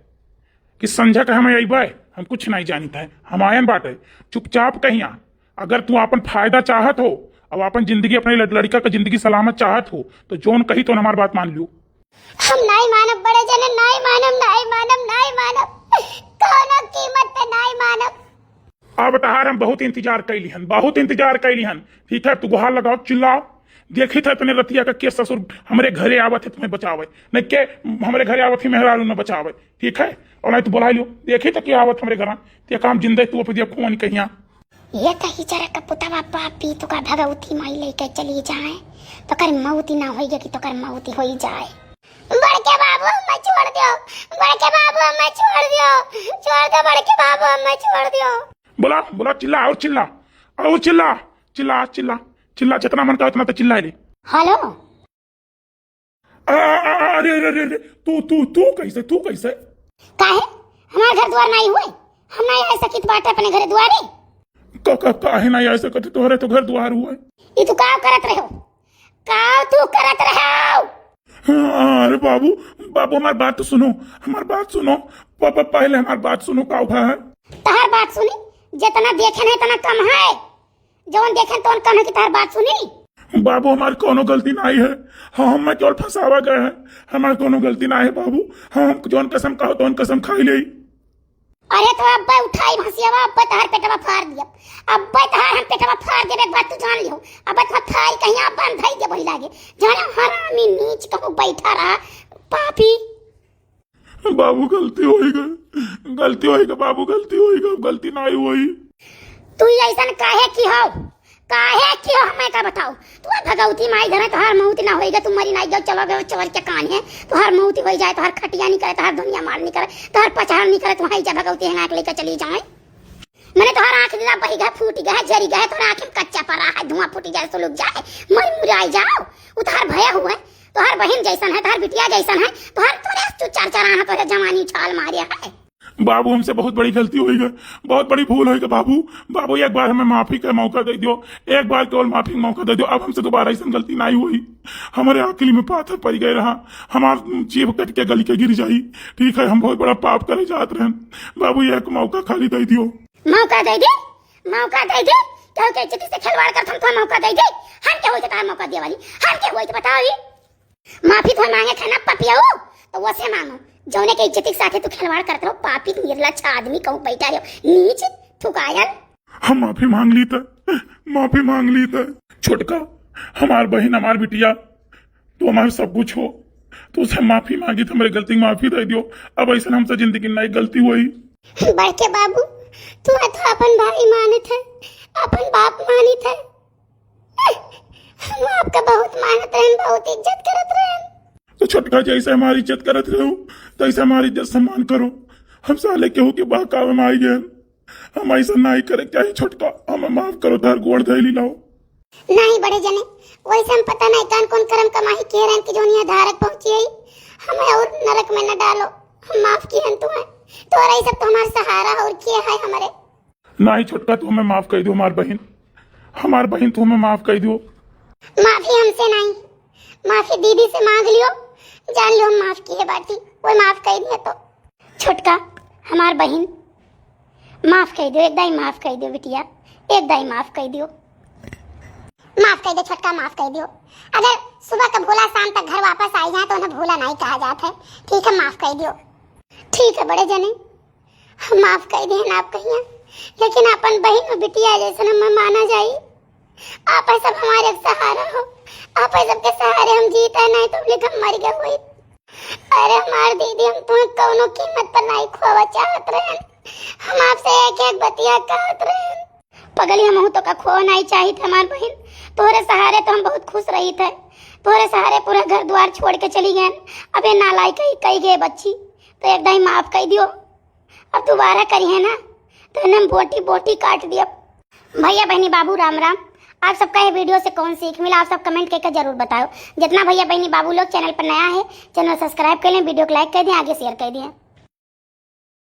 कि संजय का हमें अबे हम कुछ नहीं जानता है, हम आयन बाटे चुपचाप कहीं आ। अगर तू अपन फायदा चाहत हो और अपन जिंदगी अपने लड़का का जिंदगी सलामत चाहत हो तो जोन कही तो हमारी बात मान लियो। हम नहीं मानब बड़े जने, नहीं मानब कोनो कीमत पे नहीं मानब। अब तहार हम बहुत इंतजार कैली हन। ठीक है, तू गुहार लगाओ चिल्लाओ। देखी था तने रतिया का के ससुर हमारे घरे आवत है तुम्हें बचावे, नहीं के हमारे घरे आवत ही मेहरारू न बचावे। ठीक है, और नहीं तो बुला लियो। देखी था कि आवत हमारे घर ते काम जिंदे तू अपने खून कहिया। ये कही जरा कपुतवा पापी तो का भगवती माई लेके चली जाए तो कर मौती ना होई कि तो कर मौती होई जाए। बड़के बाबू मैं छोड़ दियो, बड़के बाबू मैं छोड़ दो बड़के बाबू मैं छोड़ दियो। बोला चिल्ला और चिल्ला जितना मन का उतना तो चिल्ला ले। हेलो अरे तू कैसे काहे हमारे घर द्वार नहीं हुए, हम नहीं आ सकित बाटे अपने घर द्वारे। काहे नहीं ऐसे करते, तोहरे तो घर द्वार हुआ। ये तू का करत रहो। अरे बाबू हमारी बात तो सुनो, पापा पहले हमारी बात सुनो। का हुआ है तहार बात सुनी, जितना देखे नहीं इतना कम है, जौन देखे तो कम है कि तहार बात सुनी। बाबू हमारी कोनो गलती नहीं है, हाँ हम केवल फंसावा गए हैं, हमारी कोनो गलती नहीं है बाबू। हाँ हम जौन कसम कहो तो कसम खाई ले। अरे तो अब उठाई भसियावा, अब तहार पेटवा फाड़ दिया, अब तहार हम पेटवा फाड़ देबे एक बात तू जान लियो। अब तो थाई कहीं आप बंद धई दे वही लागे जाने हरामी नीच कहू बैठा रहा पापी। बाबू गलती होएगा बाबू, गलती नहीं हुई। तू ऐसा काहे की हो हमें का बताओ। तू भगवती माई घर तो हर मौत ना होएगा, तू मरी नहीं जाओ चलो गए चवर के कान है तो हर मौत हो जाए, तो हर खटिया नहीं करे, तो हर दुनिया मार नहीं करे, तो हर पछाड़ नहीं करे, तो हाई जा भगवती है आंख लेकर चली जाए। मैंने तो हर आंख दिला बही गया, फूट गया, जरी गया, तो आंख में कच्चा पड़ा है, धुआं फूट जाए, सुलग जाए, मर मुराई जाओ। वो तो हर भया हुआ है, तो हर बहन जैसन है, तो हर बिटिया जैसन है, तो हर तोरे चार आना तो जवानी छाल मारिया है। बाबू हमसे बहुत बड़ी गलती होगी, बहुत बड़ी भूल होगी बाबू एक बार हमें माफी का मौका दे दियो, एक बार केवल माफी का मौका दे दियो। अब हमसे दोबारा ऐसी गलती नहीं हुई। हमारे आखिरी में पाथर पड़ गए रहा, हमारा जीभ कट के गली के गिर जाई। ठीक है, हम बहुत बड़ा पाप करे जाते रहे बाबू, एक मौका खाली दे दियो। मौका दे दे क्या के इज्जत से खिलवाड़ कर तुम मौका दे गई हम क्या होई त मौका दिए वाली हम क्या होई त बताओ ये माफी तो मांगे था ना पपियाओ तो वैसे मांगो जौने के इज्जत के साथे तू खिलवाड़ करत रहो पापी निर्लज्ज आदमी कहूं बैठा रहो नीच थुकायन हम माफी मांग ली था छोटका हमार बहन हमार बिटिया तो हमारे सब कुछ हो तो उसे माफी मांगी तो मेरी गलती माफी दे दियो। अब ऐसा हमसे जिंदगी में नहीं गलती हुई। बड़के बाबू तू तो अपन भाई मानत है अपन बाप मानित है हम आपका बहुत मानत रहन बहुत इज्जत करत रहन। तो छोटका जैसे हमारी इज्जत करत रहो तैसे हमारी इज्जत सम्मान करो। हम साले केहू के बहकावे में आई गए हम ऐसा नहीं करे चाहिए। छोटका हमें माफ करो धर गोड़ धैली लाओ। नहीं बड़े जने वैसे हम पता नहीं कौन कर्म कमाई किए रहन कि जोनिया धारक पहुंची है हमें और नरक में न डालो हम माफ किए हैं तुम्हें तो और सब तो हमारा सहारा और किए है हमारे। नहीं छोटका तू हमें माफ कर दो हमार बहन तू हमें माफ कर दो। माफी हमसे नहीं माफी दीदी से मांग लियो जान लो हम माफ किए बाटी वो माफ कर दिया तो छोटका हमार बहन माफ कर दो एक दाई माफ कर दो बिटिया एक दाई माफ कर दियो माफ कर दो छोटका माफ कर दियो। अगर सुबह का भोला शाम तक घर वापस आई जाए तो उन्हें भोला नहीं कहा जाता है। ठीक है माफ कर दियो। ठीक है बड़े जने हम माफ कर दिए ना आप कहिए लेकिन अपन बहन और बिटिया जैसे हमें माना जाए आप सब हमारे सहारा हो आप सबके सहारे हम जीते नहीं तो बोले हम मर गए हुए। अरे हमारे दीदी हम तुम्हें कौनो कीमत पर नहीं खोवा चाहत रहे हम आपसे एक एक बतिया कहत रहे पगली हम तो का खो नहीं चाहिए थे हमारे बहन तोहरे सहारे तो हम बहुत खुश रही थे तोहरे सहारे पूरा घर द्वार छोड़ के चली गए। अब ये नालायक कही गए बच्ची तो एक दाई माफ कर दियो अब दोबारा करिए ना तो इन्हें बोटी बोटी काट दिया। भैया बहनी बाबू राम राम। आप सबका ये वीडियो से कौन सीख मिला आप सब कमेंट करके जरूर बताओ। जितना भैया बहनी बाबू लोग चैनल पर नया है चैनल सब्सक्राइब कर लें वीडियो को लाइक कर दें आगे शेयर कर दें।